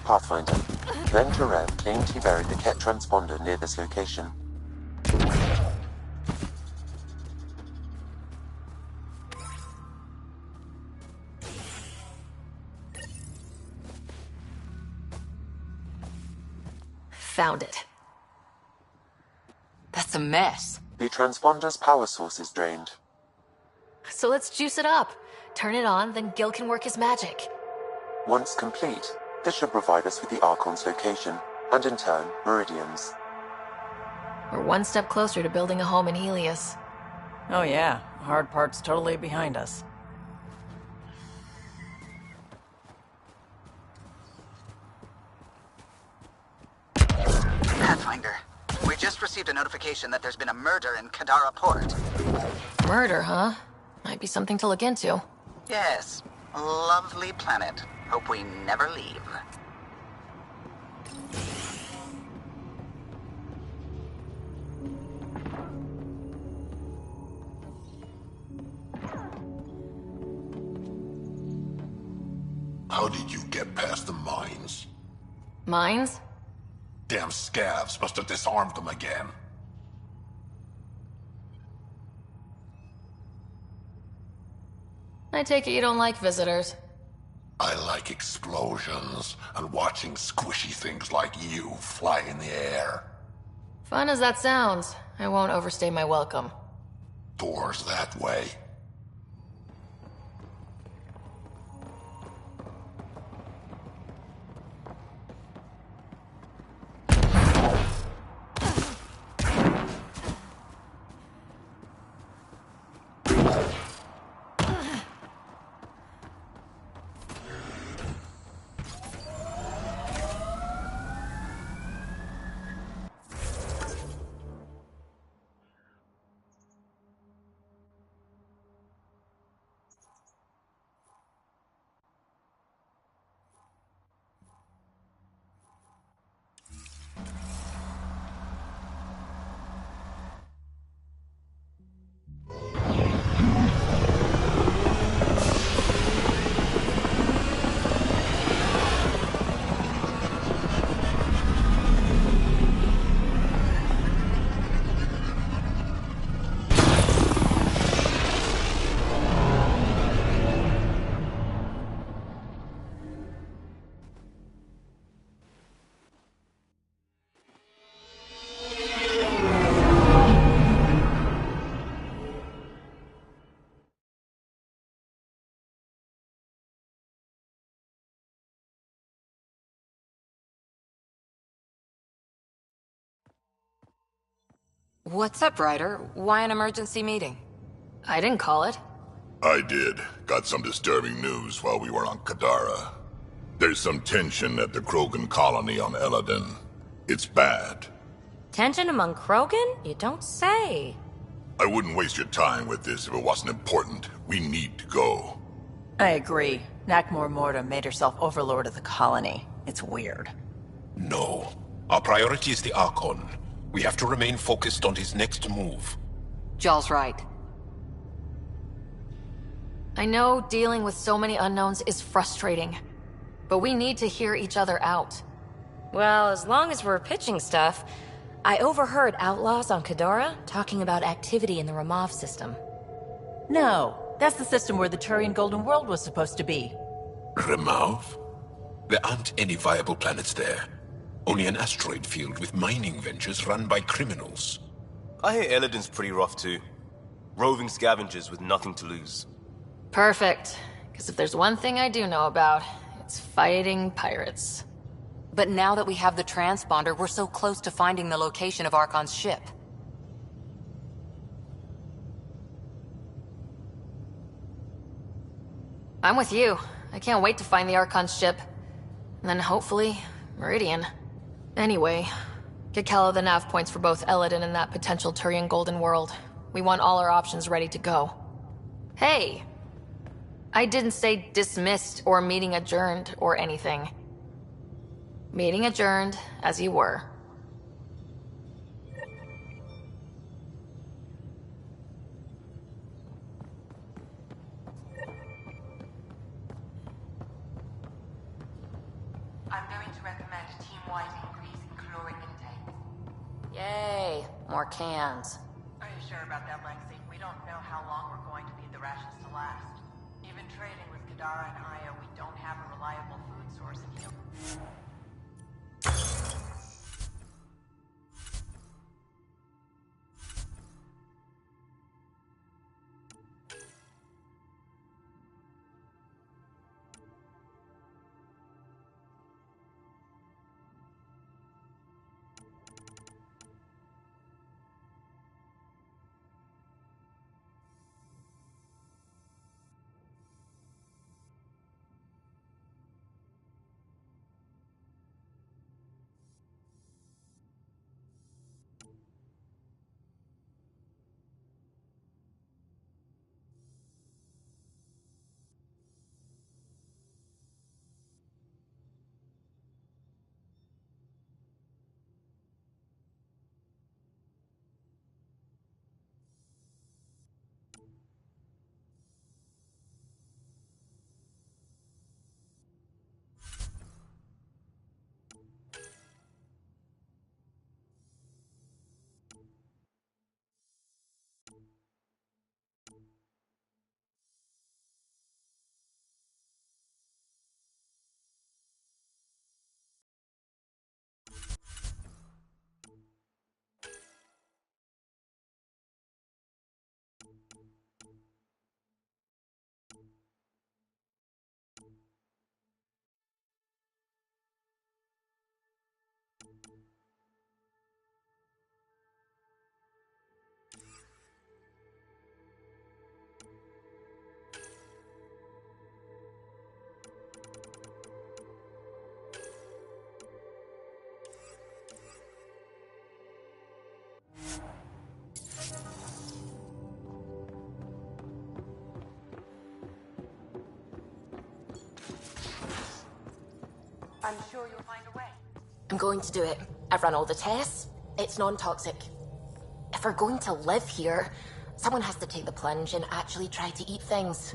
Speaker 1: Pathfinder, Venturev claimed he buried the Ket transponder near this location.
Speaker 2: Found it.
Speaker 13: That's a mess.
Speaker 1: The transponder's power source is drained.
Speaker 2: So let's juice it up. Turn it on, then Gil can work his magic.
Speaker 1: Once complete, this should provide us with the Archon's location, and in turn, Meridian's.
Speaker 2: We're one step closer to building a home in Helios.
Speaker 9: Oh yeah, hard part's totally behind us.
Speaker 11: Pathfinder, we just received a notification that there's been a murder in Kadara Port.
Speaker 2: Murder, huh? Might be something to look into.
Speaker 11: Yes. Lovely planet. Hope we never leave.
Speaker 6: How did you get past the mines?
Speaker 2: Mines?
Speaker 7: Damn scavs must have disarmed them again.
Speaker 2: I take it you don't like visitors.
Speaker 7: I like explosions and watching squishy things like you fly in the air.
Speaker 2: Fun as that sounds, I won't overstay my welcome.
Speaker 7: Doors that way.
Speaker 13: What's up, Ryder? Why an emergency meeting?
Speaker 2: I didn't call it.
Speaker 6: I did. Got some disturbing news while we were on Kadara. There's some tension at the Krogan colony on Eladin. It's bad.
Speaker 13: Tension among Krogan? You don't say.
Speaker 6: I wouldn't waste your time with this if it wasn't important. We need to go.
Speaker 9: I agree. Nakmor Morta made herself overlord of the colony. It's weird.
Speaker 4: No. Our priority is the Archon. We have to remain focused on his next move.
Speaker 13: Jall's right.
Speaker 2: I know dealing with so many unknowns is frustrating, but we need to hear each other out.
Speaker 10: Well, as long as we're pitching stuff, I overheard outlaws on Kadara talking about activity in the Ramov system.
Speaker 9: No, that's the system where the Turian Golden World was supposed to be.
Speaker 4: Ramov? There aren't any viable planets there. Only an asteroid field with mining ventures run by criminals.
Speaker 22: I hear Eladin's pretty rough too. Roving scavengers with nothing to lose.
Speaker 2: Perfect. Because if there's one thing I do know about, it's fighting pirates.
Speaker 13: But now that we have the transponder, we're so close to finding the location of Archon's ship.
Speaker 2: I'm with you. I can't wait to find the Archon's ship. And then hopefully, Meridian. Anyway, get Kala the nav points for both Eladin and that potential Turian Golden World. We want all our options ready to go. Hey! I didn't say dismissed or meeting adjourned or anything. Meeting adjourned, as you were.
Speaker 18: I'm going to recommend a team-wide increase in caloric intake.
Speaker 13: Yay, more cans.
Speaker 9: Are you sure about that, Lexi? We don't know how long we're going to need the rations to last. Even trading with Kadara and Aya, we don't have a reliable food source in here.
Speaker 18: I'm sure you'll find a way.
Speaker 10: I'm going to do it. I've run all the tests. It's non-toxic. If we're going to live here, someone has to take the plunge and actually try to eat things.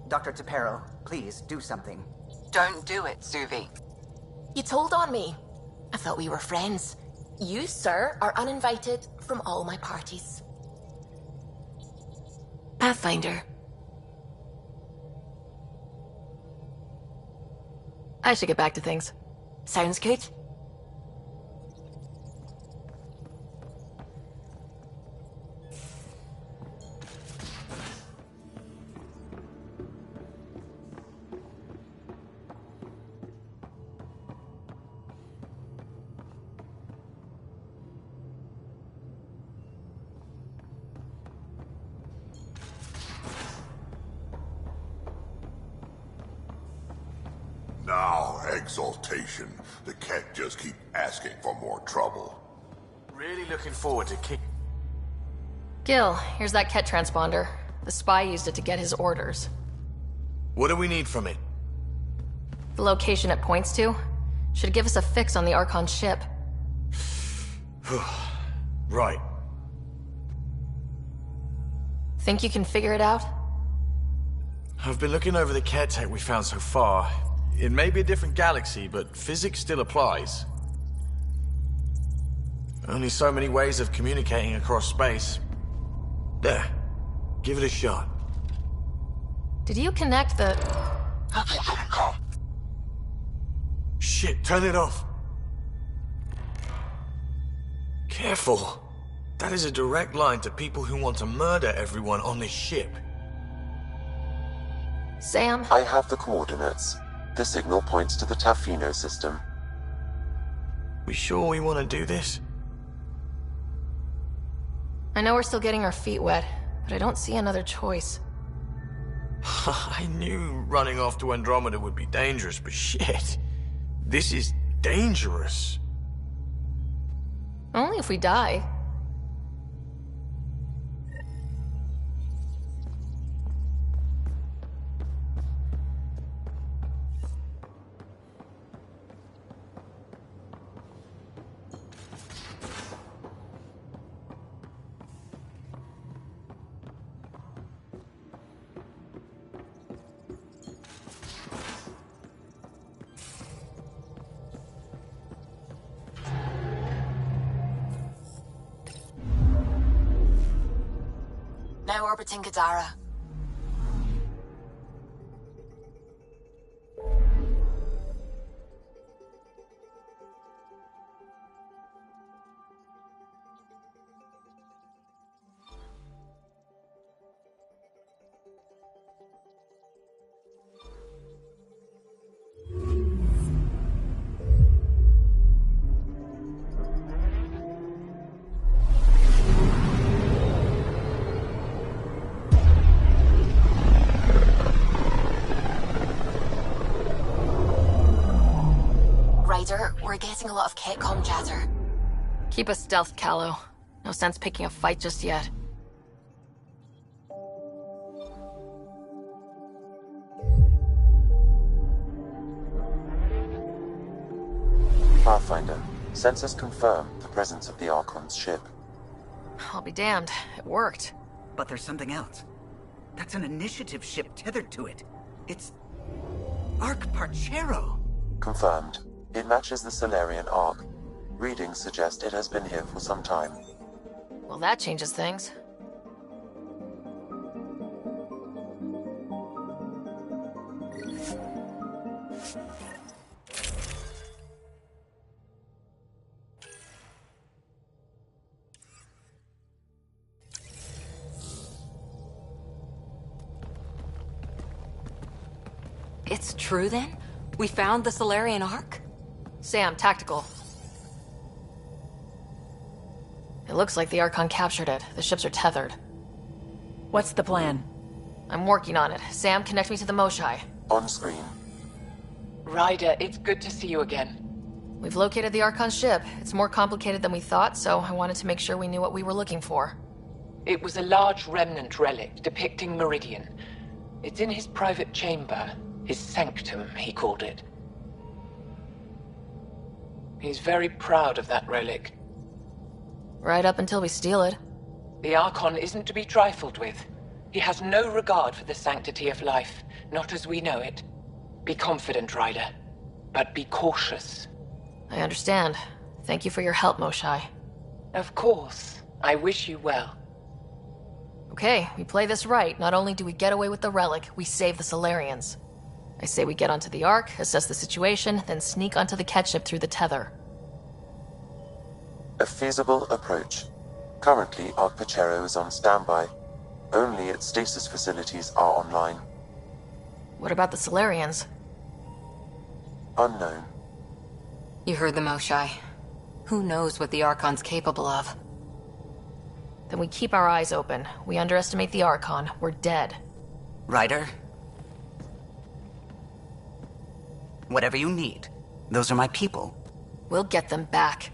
Speaker 11: Dr. Tapero, please do something.
Speaker 21: Don't do it, Suvi.
Speaker 10: You told on me. I thought we were friends. You, sir, are uninvited from all my parties. Pathfinder.
Speaker 2: I should get back to things.
Speaker 10: Sounds good.
Speaker 6: Now, exaltation. The Kett just keep asking for more trouble.
Speaker 5: Really looking forward to kick.
Speaker 2: Gil, here's that Kett transponder. The spy used it to get his orders.
Speaker 5: What do we need from it?
Speaker 2: The location it points to should give us a fix on the Archon ship.
Speaker 5: Right.
Speaker 2: Think you can figure it out?
Speaker 5: I've been looking over the Kett tech we found so far. It may be a different galaxy, but physics still applies. Only so many ways of communicating across space. There. Give it a shot.
Speaker 2: Did you connect the...
Speaker 5: Shit, turn it off. Careful. That is a direct line to people who want to murder everyone on this ship.
Speaker 2: Sam?
Speaker 1: I have the coordinates. The signal points to the Tafino system.
Speaker 5: We sure we want to do this?
Speaker 2: I know we're still getting our feet wet, but I don't see another choice.
Speaker 5: I knew running off to Andromeda would be dangerous, but shit. This is dangerous.
Speaker 2: Only if we die.
Speaker 10: Now orbiting Kadara. We're getting a lot of Ketcom chatter.
Speaker 2: Keep us stealth, Callow. No sense picking a fight just yet.
Speaker 1: Pathfinder, sensors confirm the presence of the Archon's ship.
Speaker 2: I'll be damned. It worked.
Speaker 11: But there's something else. That's an initiative ship tethered to it. It's... Arc Parchero.
Speaker 1: Confirmed. It matches the Solarian Arc. Readings suggest it has been here for some time.
Speaker 2: Well, that changes things.
Speaker 13: It's true then? We found the Solarian Arc?
Speaker 2: Sam, tactical. It looks like the Archon captured it. The ships are tethered.
Speaker 18: What's the plan?
Speaker 2: I'm working on it. Sam, connect me to the Moshai.
Speaker 1: On screen.
Speaker 18: Ryder, it's good to see you again.
Speaker 2: We've located the Archon ship. It's more complicated than we thought, so I wanted to make sure we knew what we were looking for.
Speaker 3: It was a large remnant relic depicting Meridian. It's in his private chamber. His sanctum, he called it. He's very proud of that relic.
Speaker 2: Right up until we steal it.
Speaker 3: The Archon isn't to be trifled with. He has no regard for the sanctity of life, not as we know it. Be confident, Ryder, but be cautious.
Speaker 2: I understand. Thank you for your help, Moshai.
Speaker 3: Of course. I wish you well.
Speaker 2: Okay, we play this right. Not only do we get away with the relic, we save the Solarians. I say we get onto the Ark, assess the situation, then sneak onto the Ket ship through the tether.
Speaker 1: A feasible approach. Currently, Ark Pachero is on standby. Only its stasis facilities are online.
Speaker 2: What about the Solarians?
Speaker 1: Unknown.
Speaker 13: You heard the Moshai. Who knows what the Archon's capable of?
Speaker 2: Then we keep our eyes open. We underestimate the Archon, we're dead.
Speaker 11: Ryder? Whatever you need. Those are my people.
Speaker 2: We'll get them back.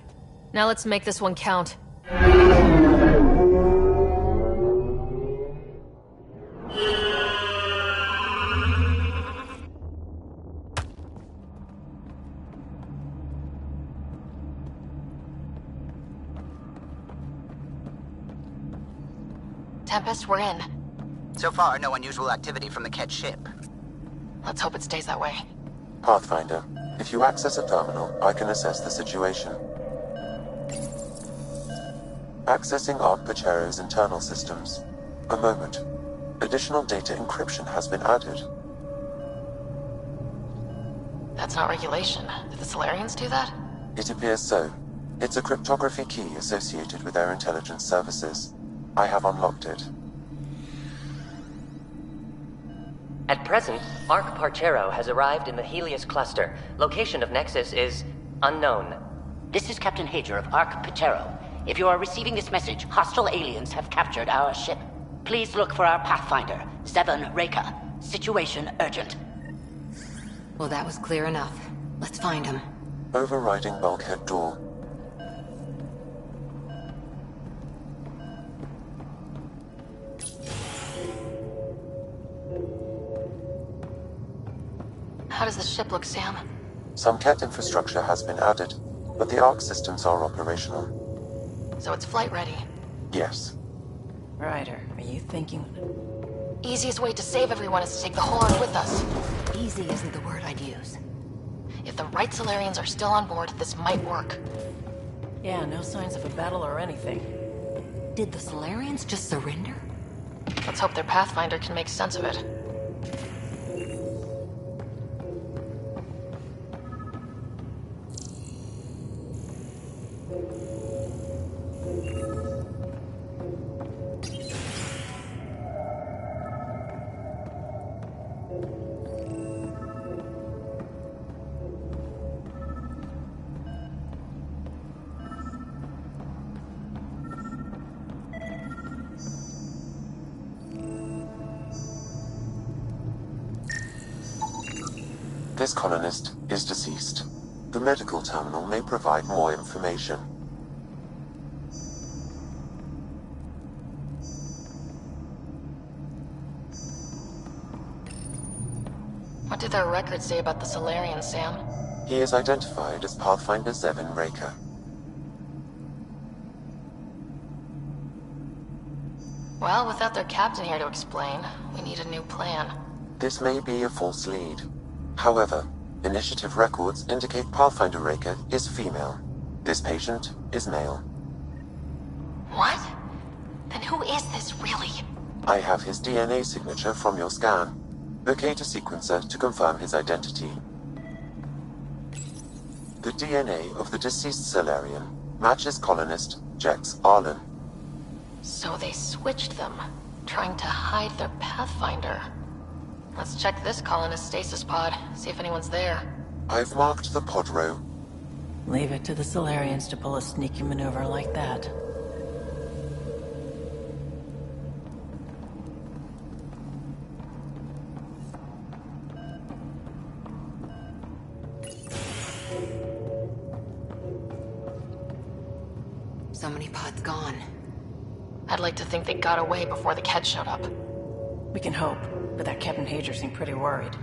Speaker 2: Now let's make this one count. Tempest, we're in.
Speaker 11: So far, no unusual activity from the Ket ship.
Speaker 2: Let's hope it stays that way.
Speaker 1: Pathfinder, if you access a terminal, I can assess the situation. Accessing Ark Pachero's internal systems. A moment. Additional data encryption has been added.
Speaker 2: That's not regulation. Did the Solarians do that?
Speaker 1: It appears so. It's a cryptography key associated with their intelligence services. I have unlocked it.
Speaker 8: At present, Ark Parchero has arrived in the Helios cluster. Location of Nexus is unknown.
Speaker 14: This is Captain Hager of Ark Pachero. If you are receiving this message, hostile aliens have captured our ship. Please look for our Pathfinder, Zevon Reka. Situation urgent.
Speaker 13: Well, that was clear enough. Let's find him.
Speaker 1: Overriding bulkhead door.
Speaker 2: How does the ship look, Sam?
Speaker 1: Some Ket infrastructure has been added, but the Ark systems are operational.
Speaker 2: So it's flight ready?
Speaker 1: Yes.
Speaker 23: Ryder, are you thinking...
Speaker 2: Easiest way to save everyone is to take the whole Ark with us.
Speaker 13: Easy isn't the word I'd use.
Speaker 2: If the right Solarians are still on board, this might work.
Speaker 23: Yeah, no signs of a battle or anything.
Speaker 13: Did the Solarians just surrender?
Speaker 2: Let's hope their Pathfinder can make sense of it.
Speaker 1: This colonist is deceased. The medical terminal may provide more information.
Speaker 2: What did their records say about the Solarians, Sam?
Speaker 1: He is identified as Pathfinder Zevon Reka.
Speaker 2: Well, without their captain here to explain, we need a new plan.
Speaker 1: This may be a false lead. However, initiative records indicate Pathfinder Reka is female. This patient is male.
Speaker 2: What? Then who is this, really?
Speaker 1: I have his DNA signature from your scan. Locate a sequencer to confirm his identity. The DNA of the deceased Solarian matches colonist Jex Arlen.
Speaker 2: So they switched them, trying to hide their Pathfinder. Let's check this colonist stasis pod, see if anyone's there.
Speaker 1: I've marked the pod row.
Speaker 23: Leave it to the Solarians to pull a sneaky maneuver like that.
Speaker 13: So many pods gone.
Speaker 2: I'd like to think they got away before the Ket showed up.
Speaker 23: We can hope, but that Captain Hager seemed pretty worried.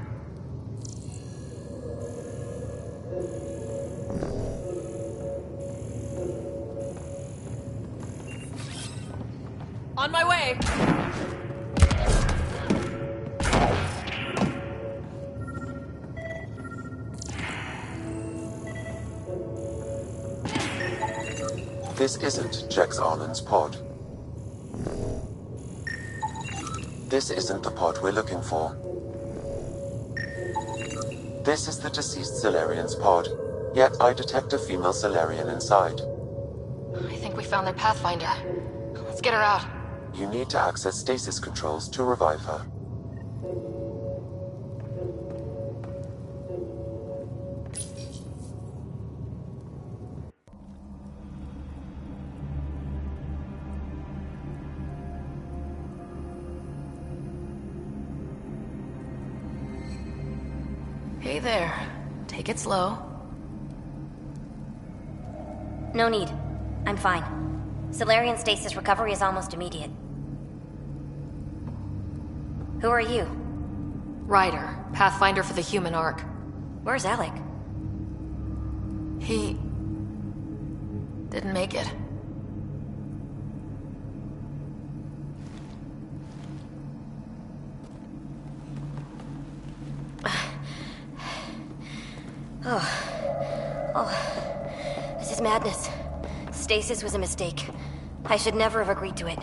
Speaker 2: On my way!
Speaker 1: This isn't Jex Arlen's pod. This isn't the pod we're looking for. This is the deceased Solarian's pod, yet I detect a female Solarian inside.
Speaker 2: I think we found their Pathfinder. Let's get her out.
Speaker 1: You need to access stasis controls to revive her.
Speaker 2: Hey there. Take it slow.
Speaker 12: No need. I'm fine. Solarian stasis recovery is almost immediate. Who are you?
Speaker 2: Ryder, Pathfinder for the human arc.
Speaker 12: Where's Alec?
Speaker 2: He... didn't make it.
Speaker 12: This is madness. Stasis was a mistake. I should never have agreed to it.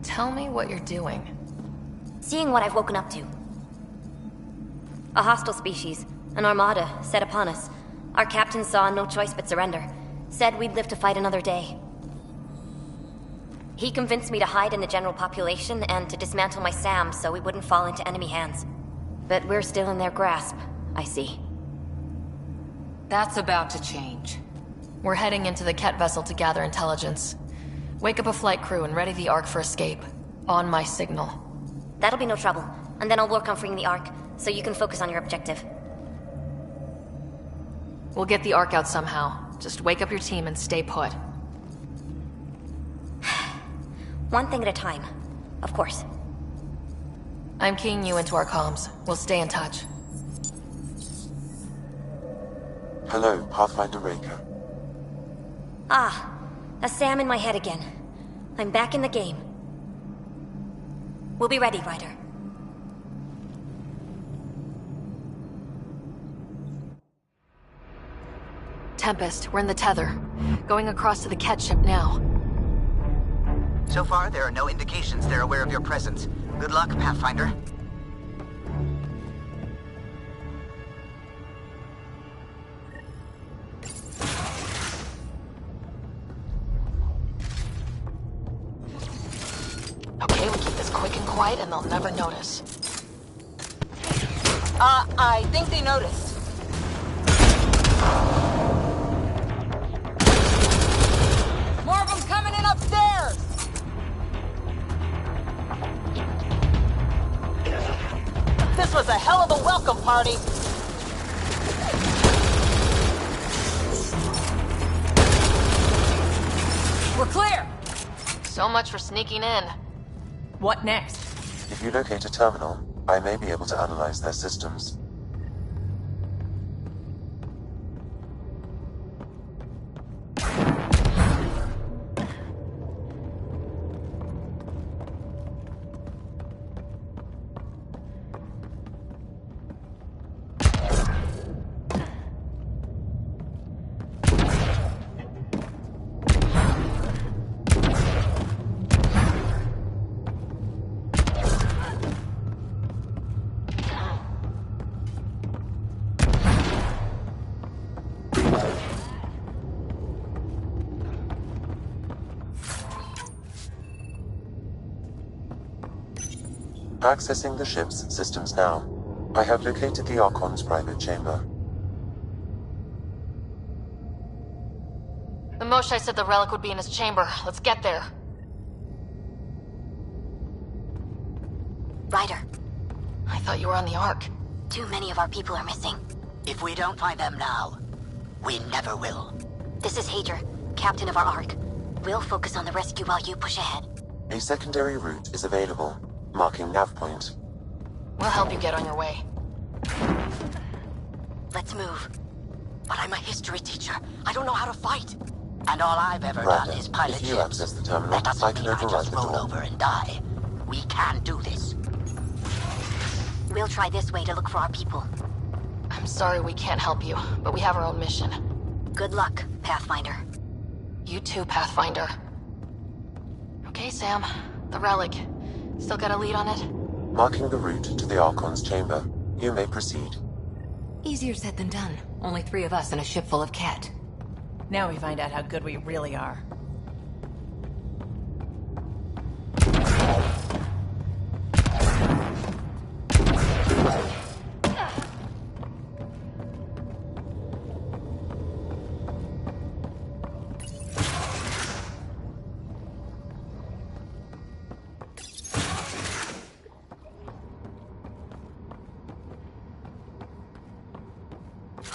Speaker 2: Tell me what you're doing.
Speaker 12: Seeing what I've woken up to. A hostile species, an armada, set upon us. Our captain saw no choice but surrender. Said we'd live to fight another day. He convinced me to hide in the general population and to dismantle my SAM so we wouldn't fall into enemy hands. But we're still in their grasp, I see.
Speaker 2: That's about to change. We're heading into the Ket vessel to gather intelligence. Wake up a flight crew and ready the Ark for escape. On my signal.
Speaker 12: That'll be no trouble. And then I'll work on freeing the Ark, so you can focus on your objective.
Speaker 2: We'll get the Ark out somehow. Just wake up your team and stay put.
Speaker 12: One thing at a time. Of course.
Speaker 2: I'm keying you into our comms. We'll stay in touch.
Speaker 1: Hello, Pathfinder Raker.
Speaker 12: Ah, a SAM in my head again. I'm back in the game. We'll be ready, Ryder.
Speaker 2: Tempest, we're in the tether. Going across to the Ket ship now.
Speaker 11: So far, there are no indications they're aware of your presence. Good luck, Pathfinder.
Speaker 2: Okay, we keep this quick and quiet and they'll never notice.
Speaker 21: I think they noticed. More of them coming in upstairs! This was a hell of a welcome party!
Speaker 2: We're clear! So much for sneaking in.
Speaker 18: What next?
Speaker 1: If you locate a terminal, I may be able to analyze their systems. Accessing the ship's systems now. I have located the Archon's private chamber.
Speaker 2: The Moshai said the relic would be in his chamber. Let's get there.
Speaker 12: Ryder.
Speaker 2: I thought you were on the Ark.
Speaker 12: Too many of our people are missing.
Speaker 11: If we don't find them now, we never will.
Speaker 12: This is Hager, captain of our Ark. We'll focus on the rescue while you push ahead.
Speaker 1: A secondary route is available, marking nav point.
Speaker 2: We'll help you get on your way.
Speaker 12: Let's move.
Speaker 14: But I'm a history teacher. I don't know how to fight. And all I've ever done is pilot
Speaker 1: if you
Speaker 14: ships.
Speaker 1: access the terminal,
Speaker 14: That doesn't
Speaker 1: I can
Speaker 14: mean I
Speaker 1: override
Speaker 14: just
Speaker 1: the
Speaker 14: roll
Speaker 1: door.
Speaker 14: over and die. We can do this.
Speaker 12: We'll try this way to look for our people.
Speaker 2: I'm sorry we can't help you, but we have our own mission.
Speaker 12: Good luck, Pathfinder.
Speaker 2: You too, Pathfinder. Okay, Sam. The relic. Still got a lead on it?
Speaker 1: Marking the route to the Archon's chamber. You may proceed.
Speaker 13: Easier said than done. Only 3 of us and a ship full of Ket.
Speaker 23: Now we find out how good we really are.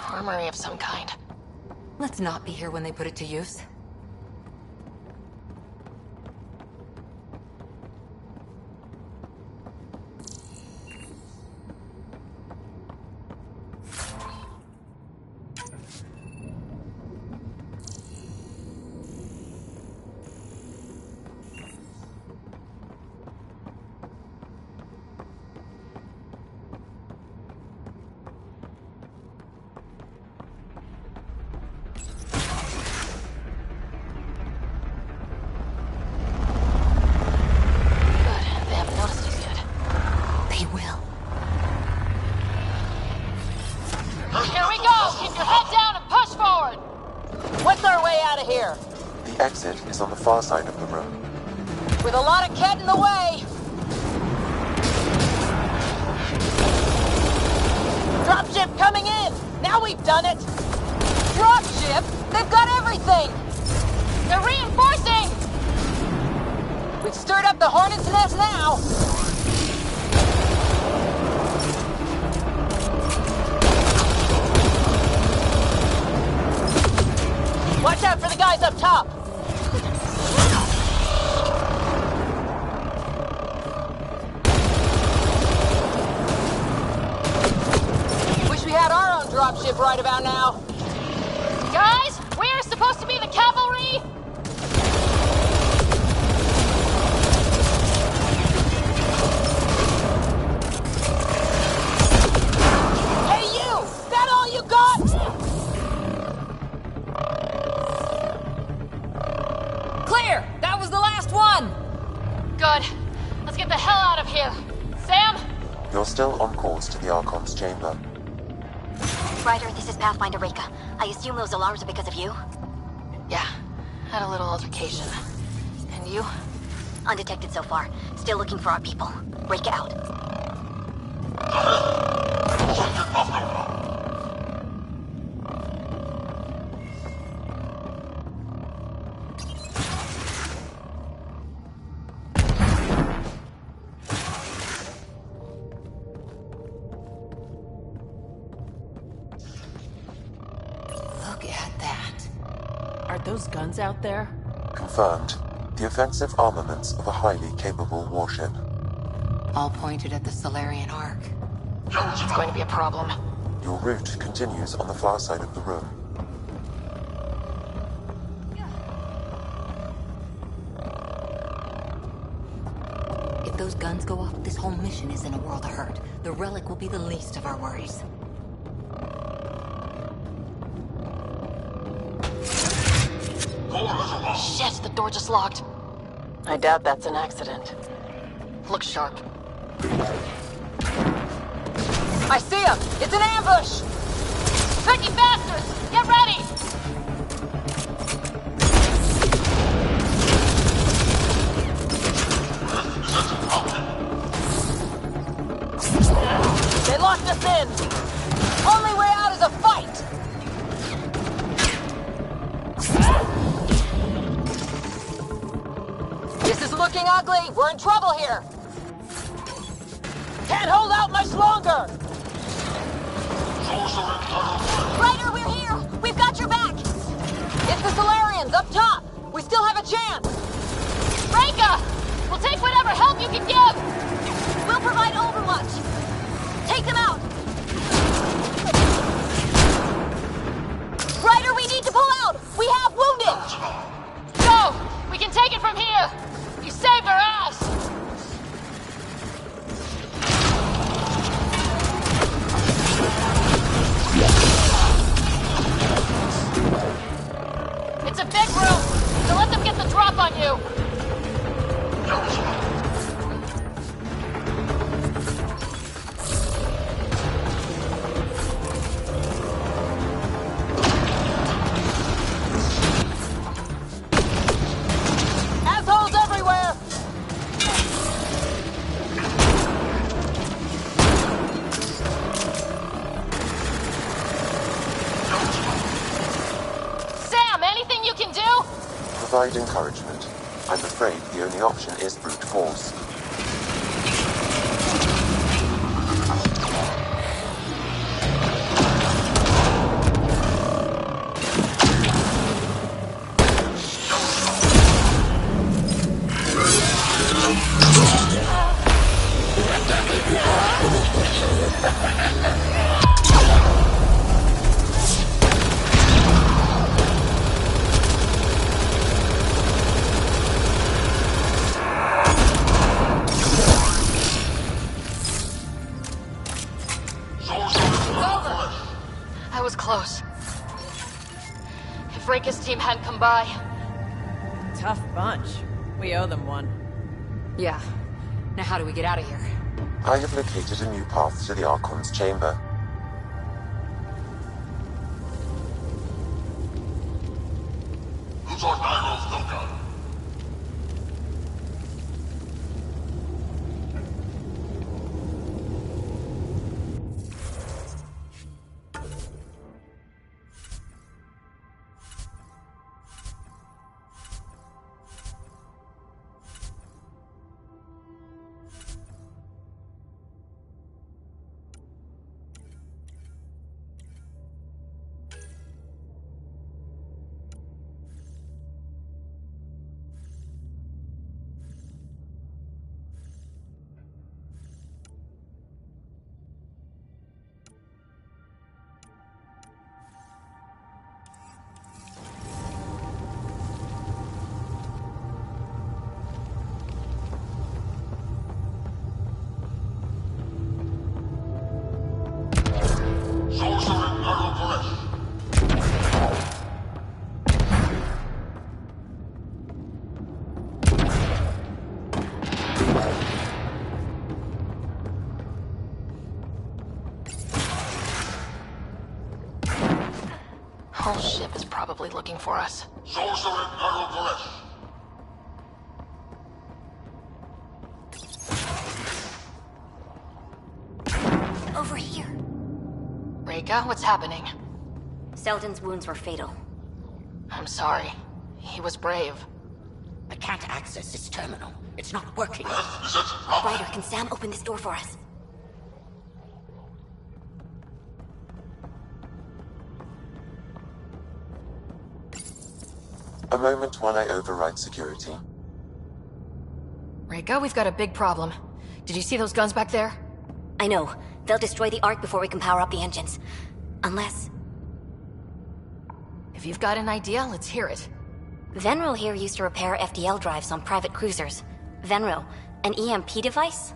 Speaker 2: Armory of some kind.
Speaker 13: Let's not be here when they put it to use.
Speaker 1: The exit is on the far side of the room.
Speaker 9: With a lot of Ket in the way! Dropship coming in! Now we've done it! Dropship? They've got everything!
Speaker 2: They're reinforcing!
Speaker 9: We've stirred up the hornet's nest now! Watch out for the guys up top! Wish we had our own dropship right about now.
Speaker 2: Guys, we are supposed to be the cavalry!
Speaker 9: Hey you! That all you got?
Speaker 2: Clear! That was the last one! Good. Let's get the hell out of here. Sam?
Speaker 1: You're still on course to the Archon's chamber.
Speaker 12: Ryder, this is Pathfinder Reka. I assume those alarms are because of you?
Speaker 2: Yeah. Had a little altercation. And you?
Speaker 12: Undetected so far. Still looking for our people. Reka out.
Speaker 23: Those guns out there?
Speaker 1: Confirmed. The offensive armaments of a highly capable warship.
Speaker 13: All pointed at the Solarian Ark.
Speaker 2: It's going to be a problem.
Speaker 1: Your route continues on the far side of the room.
Speaker 13: If those guns go off, this whole mission is in a world of hurt. The relic will be the least of our worries.
Speaker 2: Shit, the door just locked.
Speaker 9: I doubt that's an accident.
Speaker 2: Look sharp.
Speaker 9: I see him! It's an ambush!
Speaker 2: Tricky bastards! Get ready!
Speaker 9: They locked us in! Only way out is a fight! This is looking ugly! We're in trouble here! Can't hold out much longer!
Speaker 12: Ryder, we're here! We've got your back!
Speaker 9: It's the Solarians, up top! We still have a chance!
Speaker 2: Reka! We'll take whatever help you can give!
Speaker 12: We'll provide overwatch! Take them out!
Speaker 1: provide encouragement. I'm afraid the only option is brute force.
Speaker 2: That was close. If Reika's team hadn't come by...
Speaker 23: Tough bunch. We owe them one.
Speaker 13: Yeah. Now how do we get out of here?
Speaker 1: I have located a new path to the Archon's chamber.
Speaker 2: Whole ship is probably looking for us.
Speaker 12: Over here.
Speaker 2: Reika, what's happening?
Speaker 12: Selden's wounds were fatal.
Speaker 2: I'm sorry. He was brave.
Speaker 14: I can't access this terminal. It's not working.
Speaker 12: Ryder, can Sam open this door for us?
Speaker 1: A moment while I override security.
Speaker 2: Reika, we've got a big problem. Did you see those guns back there?
Speaker 12: I know. They'll destroy the Ark before we can power up the engines. Unless...
Speaker 2: If you've got an idea, let's hear it.
Speaker 12: Venril here used to repair FDL drives on private cruisers. Venril, an EMP device?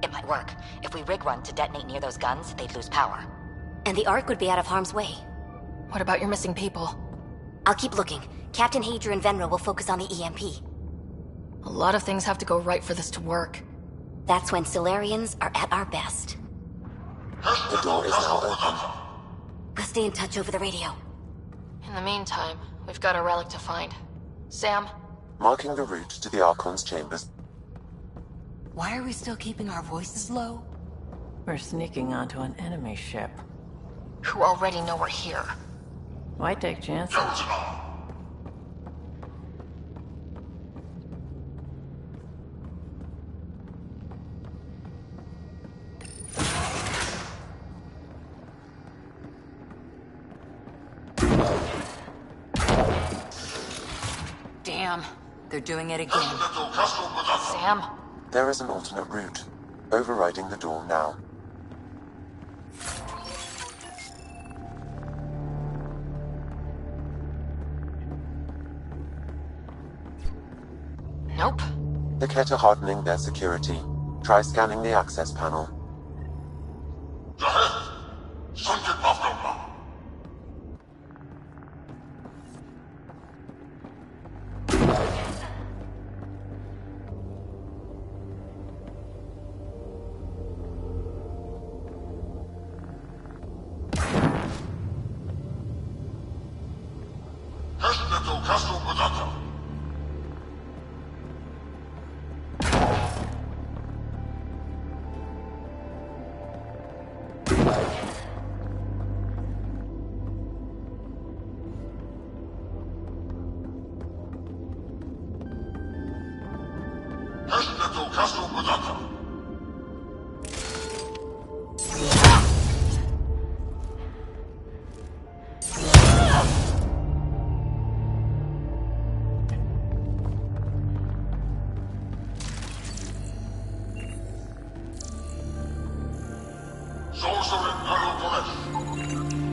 Speaker 15: It might work. If we rig one to detonate near those guns, they'd lose power.
Speaker 12: And the Ark would be out of harm's way.
Speaker 2: What about your missing people?
Speaker 12: I'll keep looking. Captain Hadra and Venril will focus on the EMP.
Speaker 2: A lot of things have to go right for this to work.
Speaker 12: That's when Solarians are at our best.
Speaker 1: The door is now open.
Speaker 12: We'll stay in touch over the radio.
Speaker 2: In the meantime, we've got a relic to find. Sam?
Speaker 1: Marking the route to the Archon's chambers.
Speaker 23: Why are we still keeping our voices low? We're sneaking onto an enemy ship.
Speaker 2: Who already know we're here.
Speaker 23: Why take chances?
Speaker 13: Damn, they're doing it again.
Speaker 2: Sam?
Speaker 1: There is an alternate route. Overriding the door now.
Speaker 2: Nope.
Speaker 1: The Ket are hardening their security. Try scanning the access panel.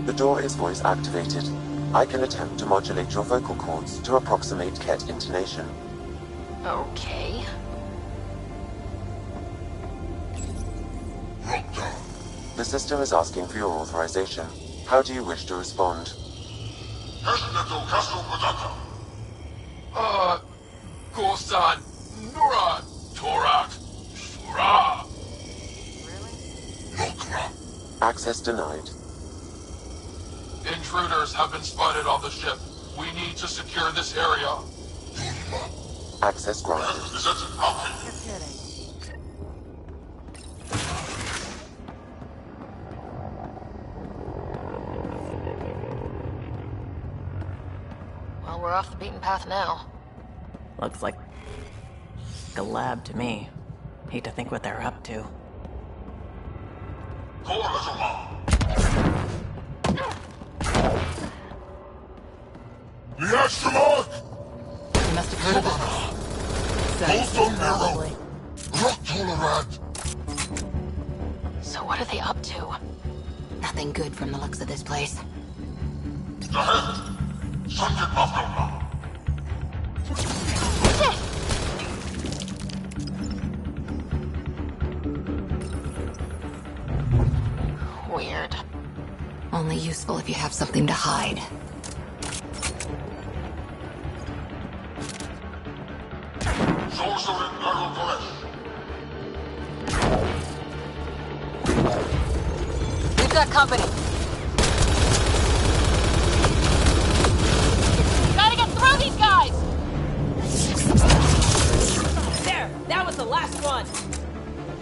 Speaker 1: The door is voice activated. I can attempt to modulate your vocal cords to approximate Ket intonation.
Speaker 2: Okay.
Speaker 1: The system is asking for your authorization. How do you wish to respond?
Speaker 4: Gorsan, Nura, Torak, Shura.
Speaker 1: Access denied.
Speaker 7: Intruders have been spotted on the ship. We need to secure this area.
Speaker 1: Access granted.
Speaker 2: Well, we're off the beaten path now.
Speaker 23: Looks like a lab to me. Hate to think what they're up to.
Speaker 6: The astronaut!
Speaker 23: You must have heard of it.
Speaker 2: So what are they up to?
Speaker 10: Nothing good from the looks of this place.
Speaker 2: Weird.
Speaker 10: Only useful if you have something to hide.
Speaker 2: We've got company. Gotta get through these guys!
Speaker 16: There! That was the last one!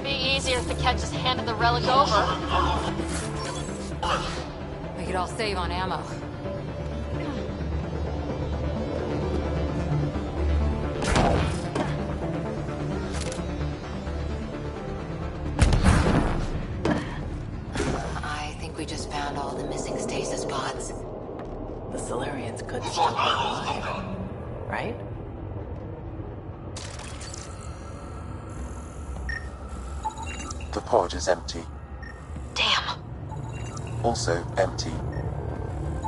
Speaker 2: Be easier if the Ket just handed the relic over.
Speaker 13: We could all save on ammo.
Speaker 10: I think we just found all the missing stasis pods.
Speaker 23: The Solarians could still be alive, right?
Speaker 1: The pod is empty.
Speaker 2: Damn.
Speaker 1: Also empty.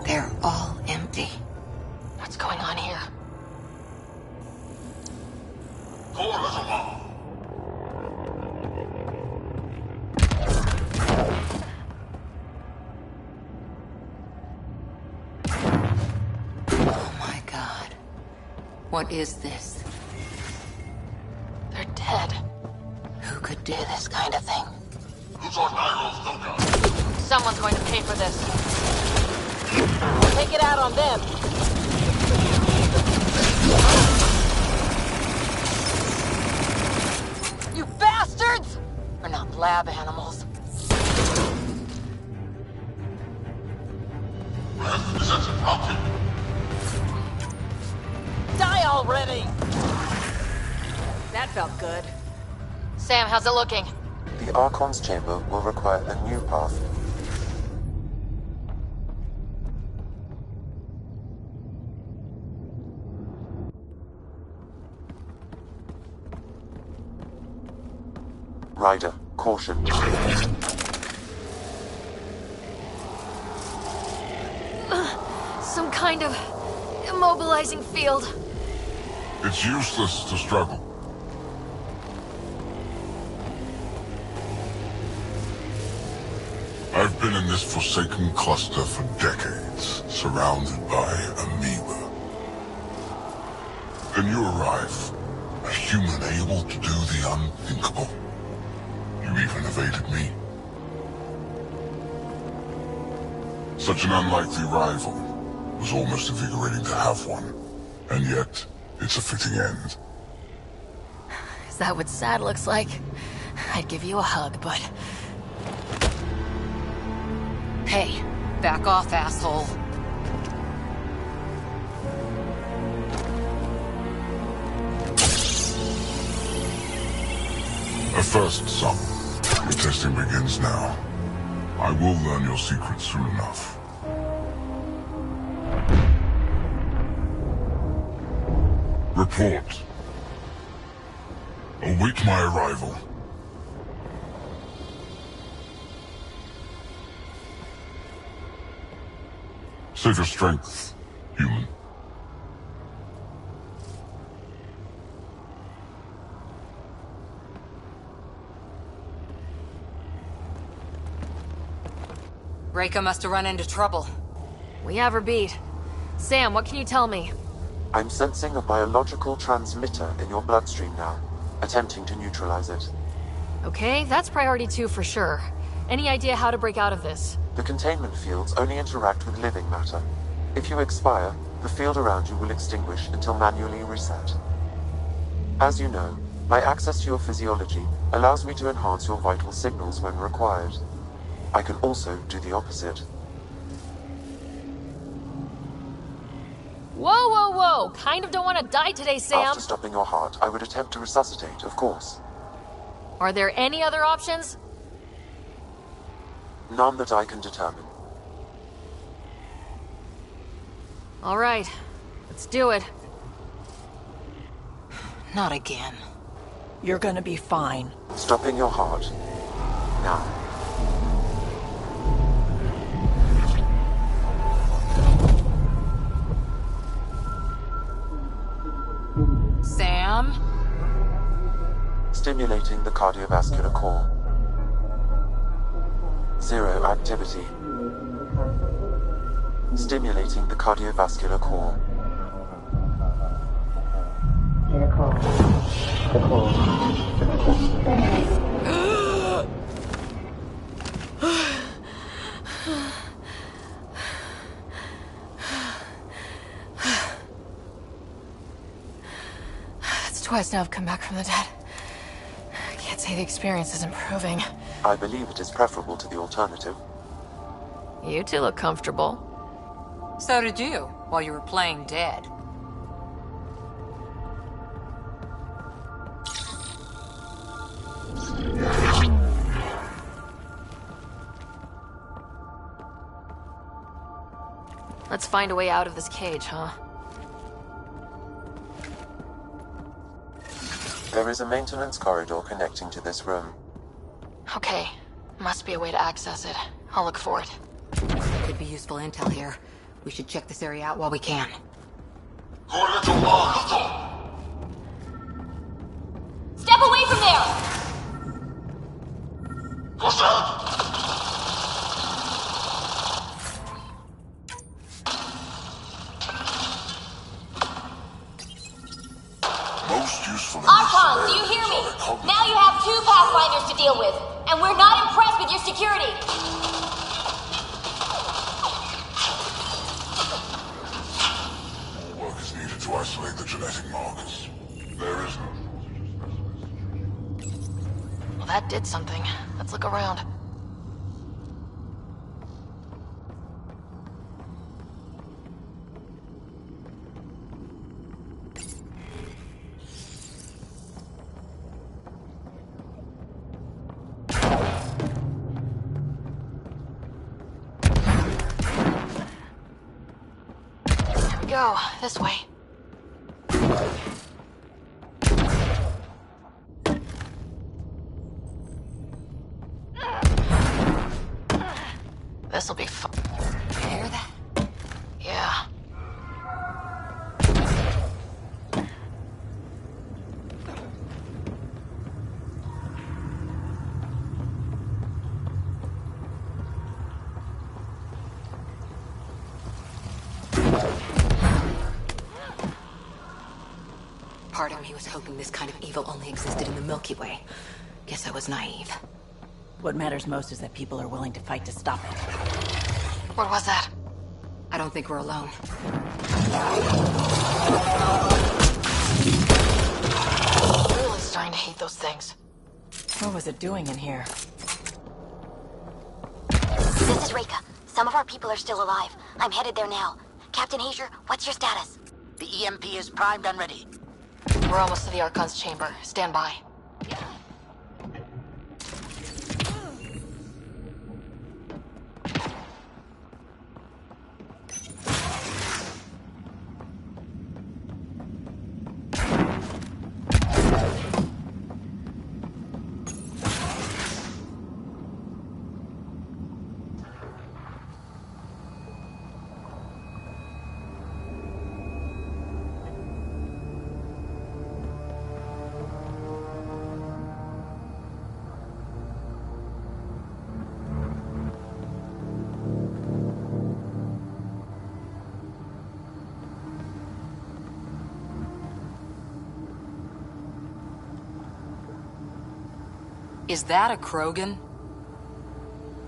Speaker 10: They're all empty.
Speaker 2: What's going on here?
Speaker 10: Oh my god. What is this?
Speaker 2: They're dead.
Speaker 10: Who could do this kind of thing?
Speaker 2: Someone's going to pay for this. Take it out on them. You bastards! We're not lab animals. Die already!
Speaker 16: That felt good.
Speaker 2: Sam, how's it looking?
Speaker 1: The Archon's chamber will require a new path. Ryder, caution.
Speaker 2: Some kind of immobilizing field.
Speaker 6: It's useless to struggle. I've been in this forsaken cluster for decades, surrounded by amoeba. Then you arrive, a human able to do the unthinkable. You even evaded me. Such an unlikely rival. Was almost invigorating to have one. And yet, it's a fitting end.
Speaker 2: Is that what sad looks like? I'd give you a hug, but...
Speaker 13: Hey, back off, asshole.
Speaker 6: A first, son. The testing begins now. I will learn your secrets soon enough. Report. Await my arrival.
Speaker 7: Save your strength, human.
Speaker 13: Reika must have run into trouble.
Speaker 2: We have her beat. Sam, what can you tell me?
Speaker 1: I'm sensing a biological transmitter in your bloodstream now, attempting to neutralize it.
Speaker 2: Okay, that's priority 2 for sure. Any idea how to break out of this?
Speaker 1: The containment fields only interact with living matter. If you expire, the field around you will extinguish until manually reset. As you know, my access to your physiology allows me to enhance your vital signals when required. I can also do the opposite.
Speaker 2: Whoa, whoa, whoa! Kind of don't want to die today, Sam!
Speaker 1: After stopping your heart, I would attempt to resuscitate, of course.
Speaker 2: Are there any other options?
Speaker 1: None that I can determine.
Speaker 2: All right, let's do it.
Speaker 18: Not again.
Speaker 23: You're gonna be fine.
Speaker 1: Stopping your heart. Now.
Speaker 18: Sam?
Speaker 1: Stimulating the cardiovascular core. 0 activity. Stimulating the cardiovascular core.
Speaker 2: It's twice now I've come back from the dead. I can't say the experience is improving.
Speaker 1: I believe it is preferable to the alternative.
Speaker 2: You two look comfortable.
Speaker 18: So did you, while you were playing dead.
Speaker 2: Let's find a way out of this cage, huh?
Speaker 1: There is a maintenance corridor connecting to this room.
Speaker 2: Okay. Must be a way to access it. I'll look for it.
Speaker 13: Could be useful intel here. We should check this area out while we can.
Speaker 12: Step away from there!
Speaker 6: Most useful.
Speaker 12: Archon, do you hear me? Now you have 2 Pathfinders to deal with, and we're not impressed with your security.
Speaker 6: More work is needed to isolate the genetic markers. There is no.
Speaker 2: Well, that did something. Let's look around. Go, this way. This'll be fun.
Speaker 13: Hear that?
Speaker 2: Yeah.
Speaker 13: Part of me was hoping this kind of evil only existed in the Milky Way. Guess I was naive.
Speaker 23: What matters most is that people are willing to fight to stop it.
Speaker 2: What was that?
Speaker 13: I don't think we're alone.
Speaker 2: Really starting to hate those things.
Speaker 23: What was it doing in here?
Speaker 12: This is Reika. Some of our people are still alive. I'm headed there now. Captain Hazer, what's your status?
Speaker 14: The EMP is primed and ready.
Speaker 2: We're almost to the Archon's chamber. Stand by.
Speaker 18: Is that a Krogan?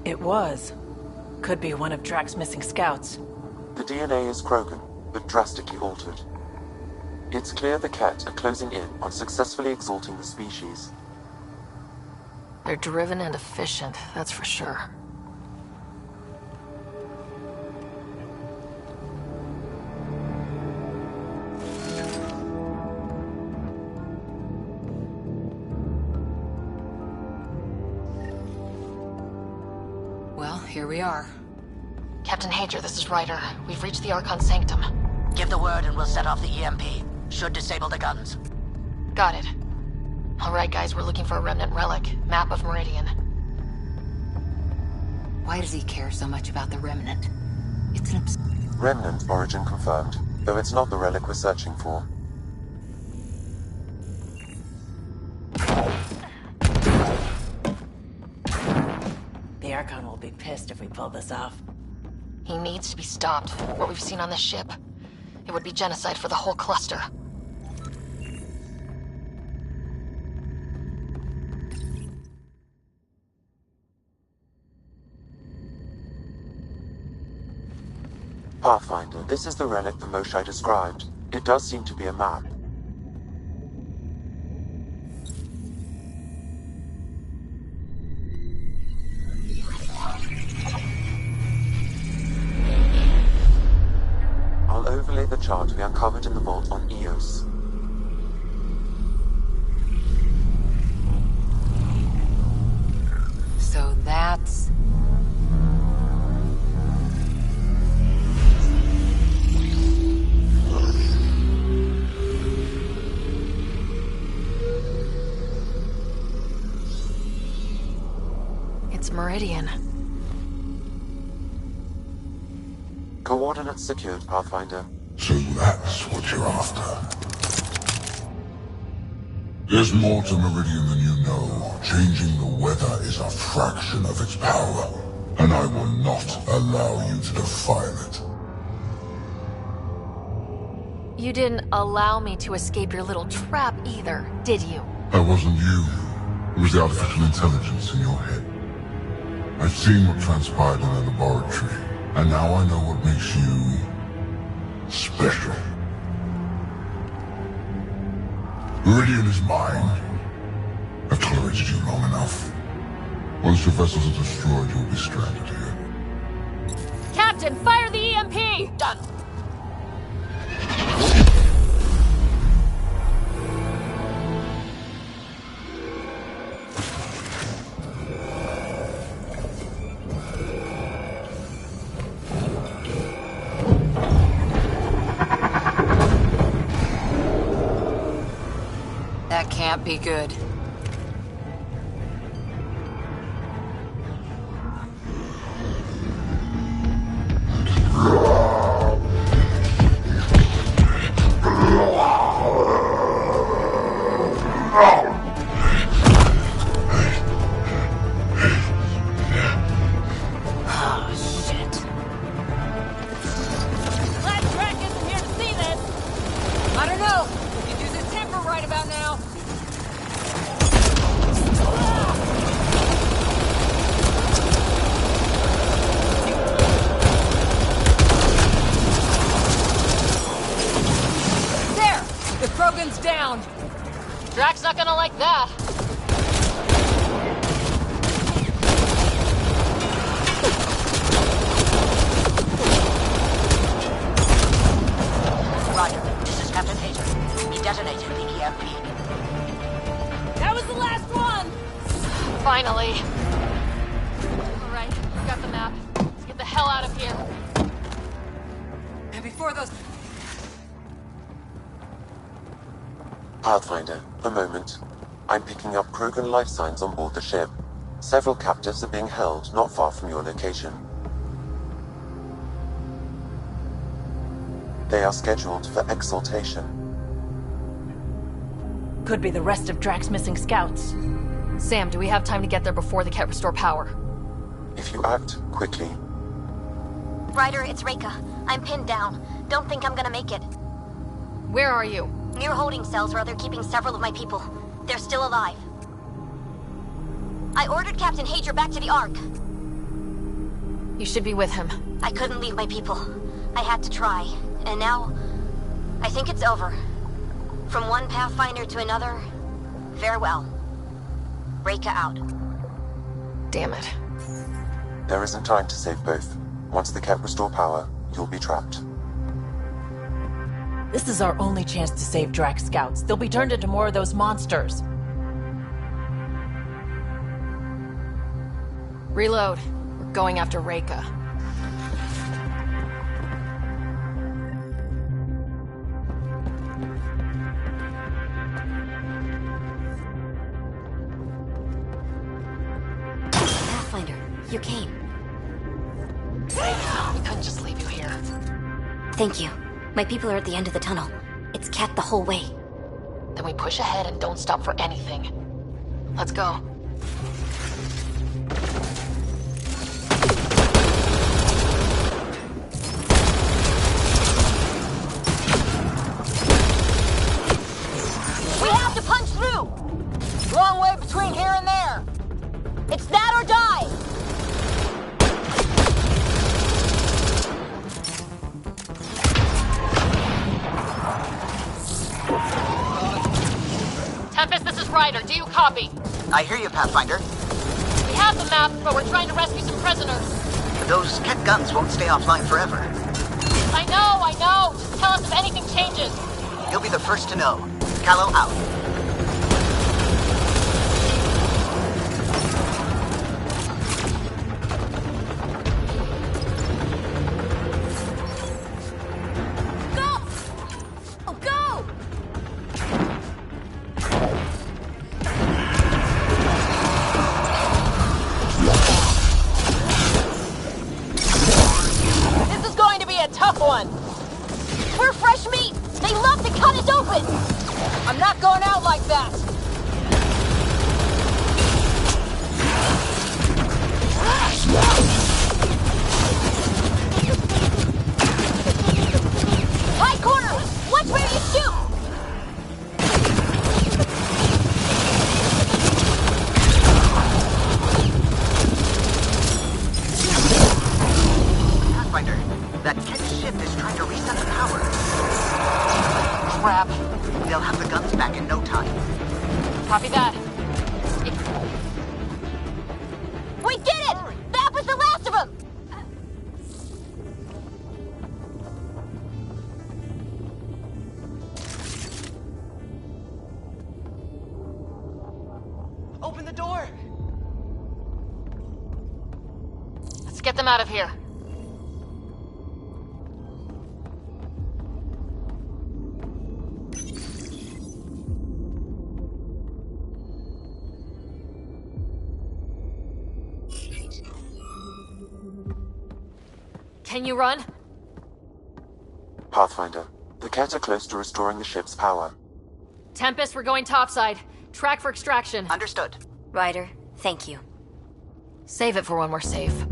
Speaker 23: It was. Could be one of Drax's missing scouts.
Speaker 1: The DNA is Krogan, but drastically altered. It's clear the Ket are closing in on successfully exalting the species.
Speaker 2: They're driven and efficient, that's for sure.
Speaker 18: Well, here we are.
Speaker 2: Captain Hager, this is Ryder. We've reached the Archon Sanctum.
Speaker 14: Give the word and we'll set off the EMP. Should disable the guns.
Speaker 2: Got it. Alright guys, we're looking for a remnant relic. Map of Meridian.
Speaker 18: Why does he care so much about the remnant? It's an
Speaker 1: Remnant origin confirmed, though it's not the relic we're searching for.
Speaker 23: The Archon will be pissed if we pull this off.
Speaker 2: He needs to be stopped. What we've seen on this ship. It would be genocide for the whole cluster.
Speaker 1: Pathfinder, this is the relic the Moshai described. It does seem to be a map. I'll overlay the chart we uncovered in the vault on Eos.
Speaker 18: So that's...
Speaker 2: It's Meridian.
Speaker 1: Coordinates secured, Pathfinder.
Speaker 7: So that's what you're after. There's more to Meridian than you know. Changing the weather is a fraction of its power, and I will not allow you to defile it.
Speaker 2: You didn't allow me to escape your little trap either, did you?
Speaker 7: That wasn't you. It was the artificial intelligence in your head. I've seen what transpired in the laboratory, and now I know what makes you special. Meridian is mine. I've tolerated you long enough. Once your vessels are destroyed, you'll be stranded here.
Speaker 2: Captain, fire the EMP!
Speaker 14: Done.
Speaker 18: That can't be good.
Speaker 2: Drax not gonna like that.
Speaker 14: Roger, this is Captain Hager. He detonated the EMP.
Speaker 16: That was the last one!
Speaker 2: Finally. Alright, we got the map. Let's get the hell out of here.
Speaker 18: And before those...
Speaker 1: Pathfinder, a moment. I'm picking up Krogan life signs on board the ship. Several captives are being held not far from your location. They are scheduled for exaltation.
Speaker 23: Could be the rest of Drax's missing scouts.
Speaker 2: Sam, do we have time to get there before the Ket restore power?
Speaker 1: If you act quickly.
Speaker 12: Ryder, it's Reika. I'm pinned down. Don't think I'm gonna make it.
Speaker 2: Where are you?
Speaker 12: Near holding cells where they're keeping several of my people. They're still alive. I ordered Captain Hager back to the Ark.
Speaker 2: You should be with him.
Speaker 12: I couldn't leave my people. I had to try. And now, I think it's over. From one Pathfinder to another, farewell. Reika out.
Speaker 2: Damn it.
Speaker 1: There isn't time to save both. Once the Ket restore power, you'll be trapped.
Speaker 23: This is our only chance to save Drax scouts. They'll be turned into more of those monsters.
Speaker 2: Reload. We're going after Reika.
Speaker 12: Pathfinder, you came.
Speaker 2: We couldn't just leave you here.
Speaker 12: Thank you. My people are at the end of the tunnel. It's Ket the whole way.
Speaker 2: Then we push ahead and don't stop for anything. Let's go.
Speaker 16: We have to punch through! Long way between here and there! It's that or die!
Speaker 2: Tempest, this is Ryder. Do you copy?
Speaker 11: I hear you, Pathfinder.
Speaker 2: We have the map, but we're trying to rescue some prisoners.
Speaker 11: Those Ket guns won't stay offline forever.
Speaker 2: I know! Just tell us if anything changes.
Speaker 11: You'll be the first to know. Callow out.
Speaker 16: This is going to be a tough one! We're fresh meat! They love to cut us open! I'm not going out like that! High corner! Watch where you shoot!
Speaker 11: Pathfinder, that Ket ship is trying to reset the power.
Speaker 2: Crap.
Speaker 11: They'll have the guns back in no time.
Speaker 2: Copy that.
Speaker 16: We did it! That was the last of them!
Speaker 2: Open the door! Let's get them out of here. Can you run?
Speaker 1: Pathfinder, the Ket are close to restoring the ship's power.
Speaker 2: Tempest, we're going topside. Track for extraction.
Speaker 11: Understood.
Speaker 12: Ryder, thank you.
Speaker 2: Save it for when we're safe.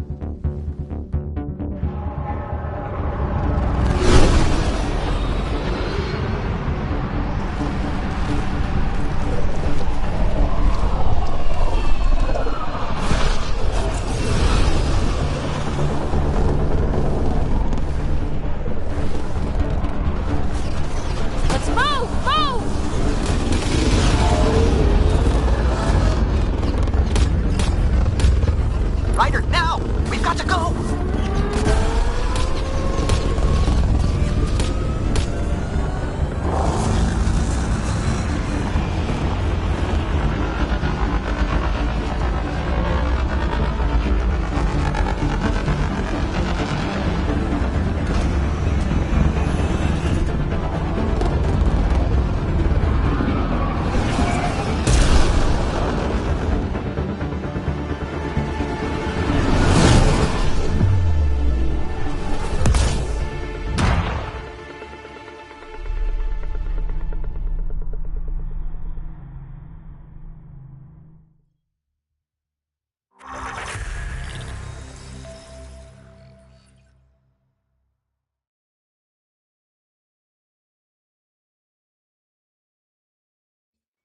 Speaker 16: Let's move! Move!
Speaker 11: Ryder, now! We've got to go!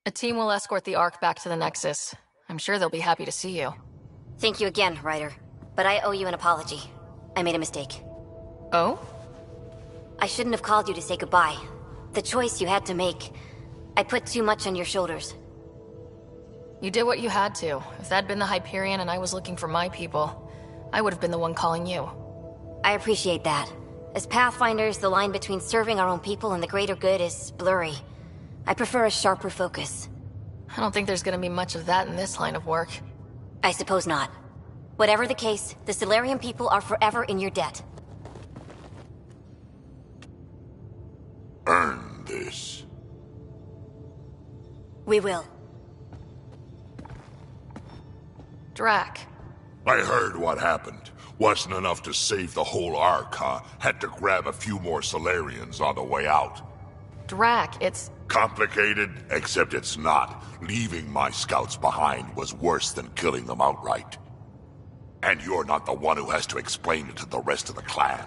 Speaker 2: A team will escort the Ark back to the Nexus. I'm sure they'll be happy to see you.
Speaker 12: Thank you again, Ryder. But I owe you an apology. I made a mistake.
Speaker 2: Oh?
Speaker 12: I shouldn't have called you to say goodbye. The choice you had to make. I put too much on your shoulders.
Speaker 2: You did what you had to. If that'd been the Hyperion and I was looking for my people, I would have been the one calling you.
Speaker 12: I appreciate that. As Pathfinders, the line between serving our own people and the greater good is blurry. I prefer a sharper focus.
Speaker 2: I don't think there's gonna be much of that in this line of work.
Speaker 12: I suppose not. Whatever the case, the Solarian people are forever in your debt.
Speaker 6: Earn this.
Speaker 12: We will.
Speaker 2: Drac.
Speaker 6: I heard what happened. Wasn't enough to save the whole Ark, huh? Had to grab a few more Solarians on the way out.
Speaker 2: Drac, it's...
Speaker 6: Complicated, except it's not. Leaving my scouts behind was worse than killing them outright. And you're not the one who has to explain it to the rest of the clan.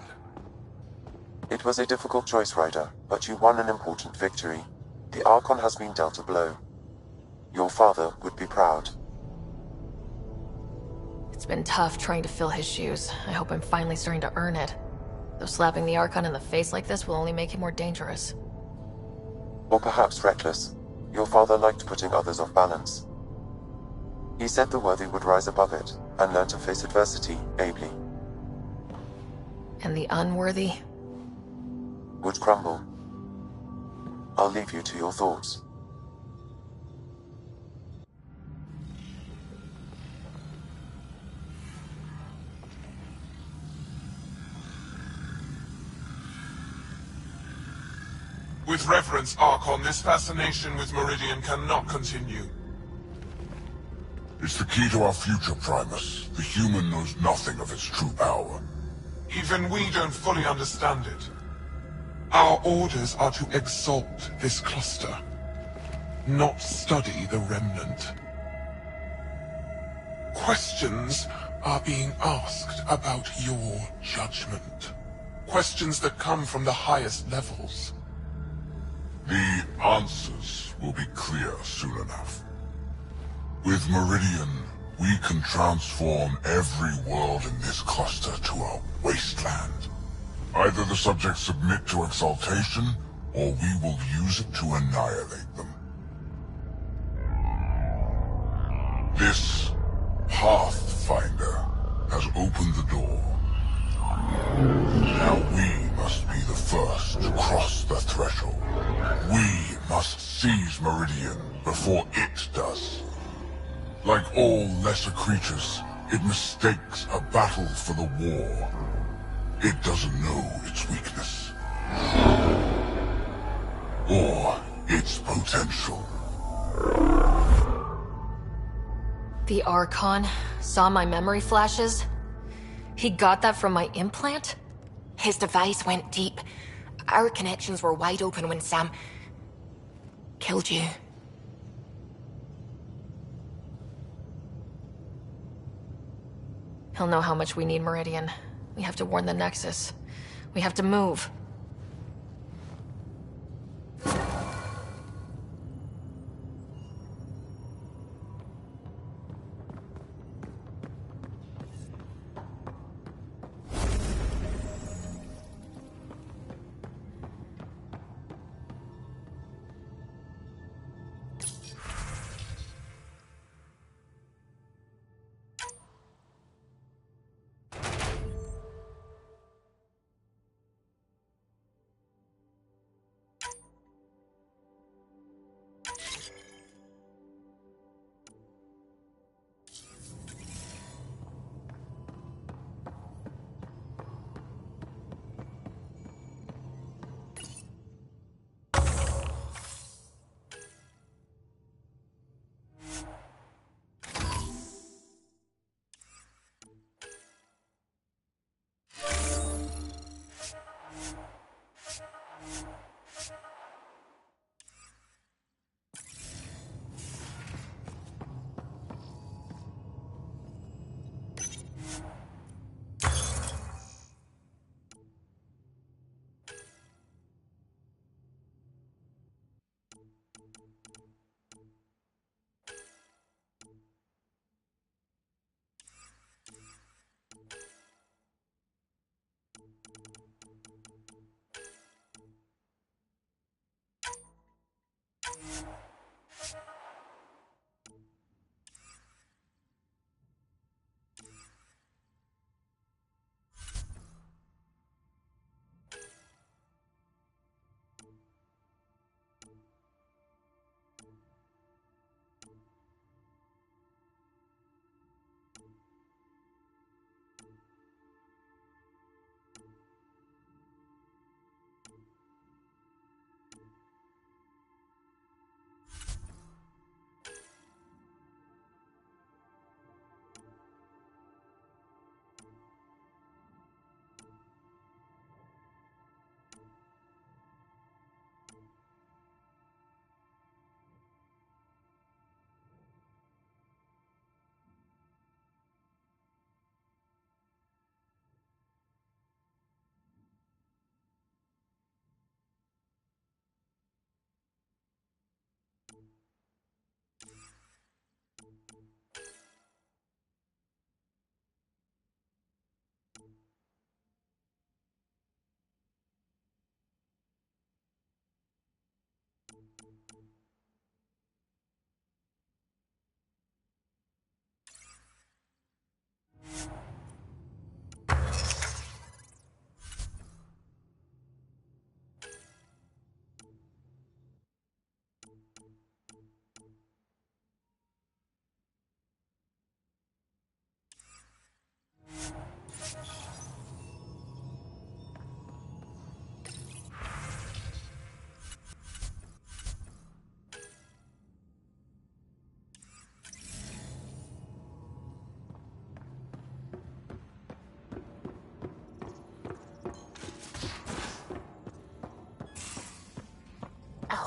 Speaker 1: It was a difficult choice, Ryder, but you won an important victory. The Archon has been dealt a blow. Your father would be proud.
Speaker 2: It's been tough trying to fill his shoes. I hope I'm finally starting to earn it. Though slapping the Archon in the face like this will only make him more dangerous.
Speaker 1: Or perhaps reckless. Your father liked putting others off balance. He said the worthy would rise above it, and learn to face adversity ably.
Speaker 2: And the unworthy?
Speaker 1: Would crumble. I'll leave you to your thoughts.
Speaker 17: With reverence, Archon, this fascination with Meridian cannot continue.
Speaker 7: It's the key to our future, Primus. The human knows nothing of its true power.
Speaker 17: Even we don't fully understand it. Our orders are to exalt this cluster, not study the remnant. Questions are being asked about your judgment. Questions that come from the highest levels.
Speaker 7: The answers will be clear soon enough. With Meridian, we can transform every world in this cluster to a wasteland. Either the subjects submit to exaltation, or we will use it to annihilate them. This Pathfinder has opened the door. Now we must be the first to cross the threshold. We must seize Meridian before it does. Like all lesser creatures, it mistakes a battle for the war. It doesn't know its weakness. Or its potential.
Speaker 2: The Archon saw my memory flashes? He got that from my implant?
Speaker 10: His device went deep. Our connections were wide open when Sam... killed you.
Speaker 2: He'll know how much we need Meridian. We have to warn the Nexus. We have to move.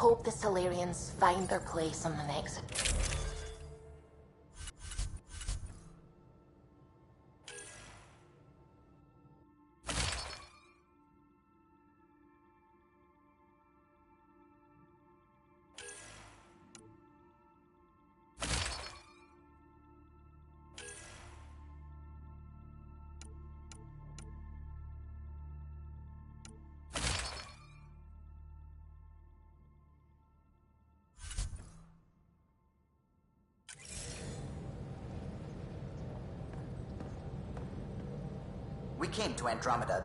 Speaker 10: hope the Solarians find their place on the next...
Speaker 19: We came to Andromeda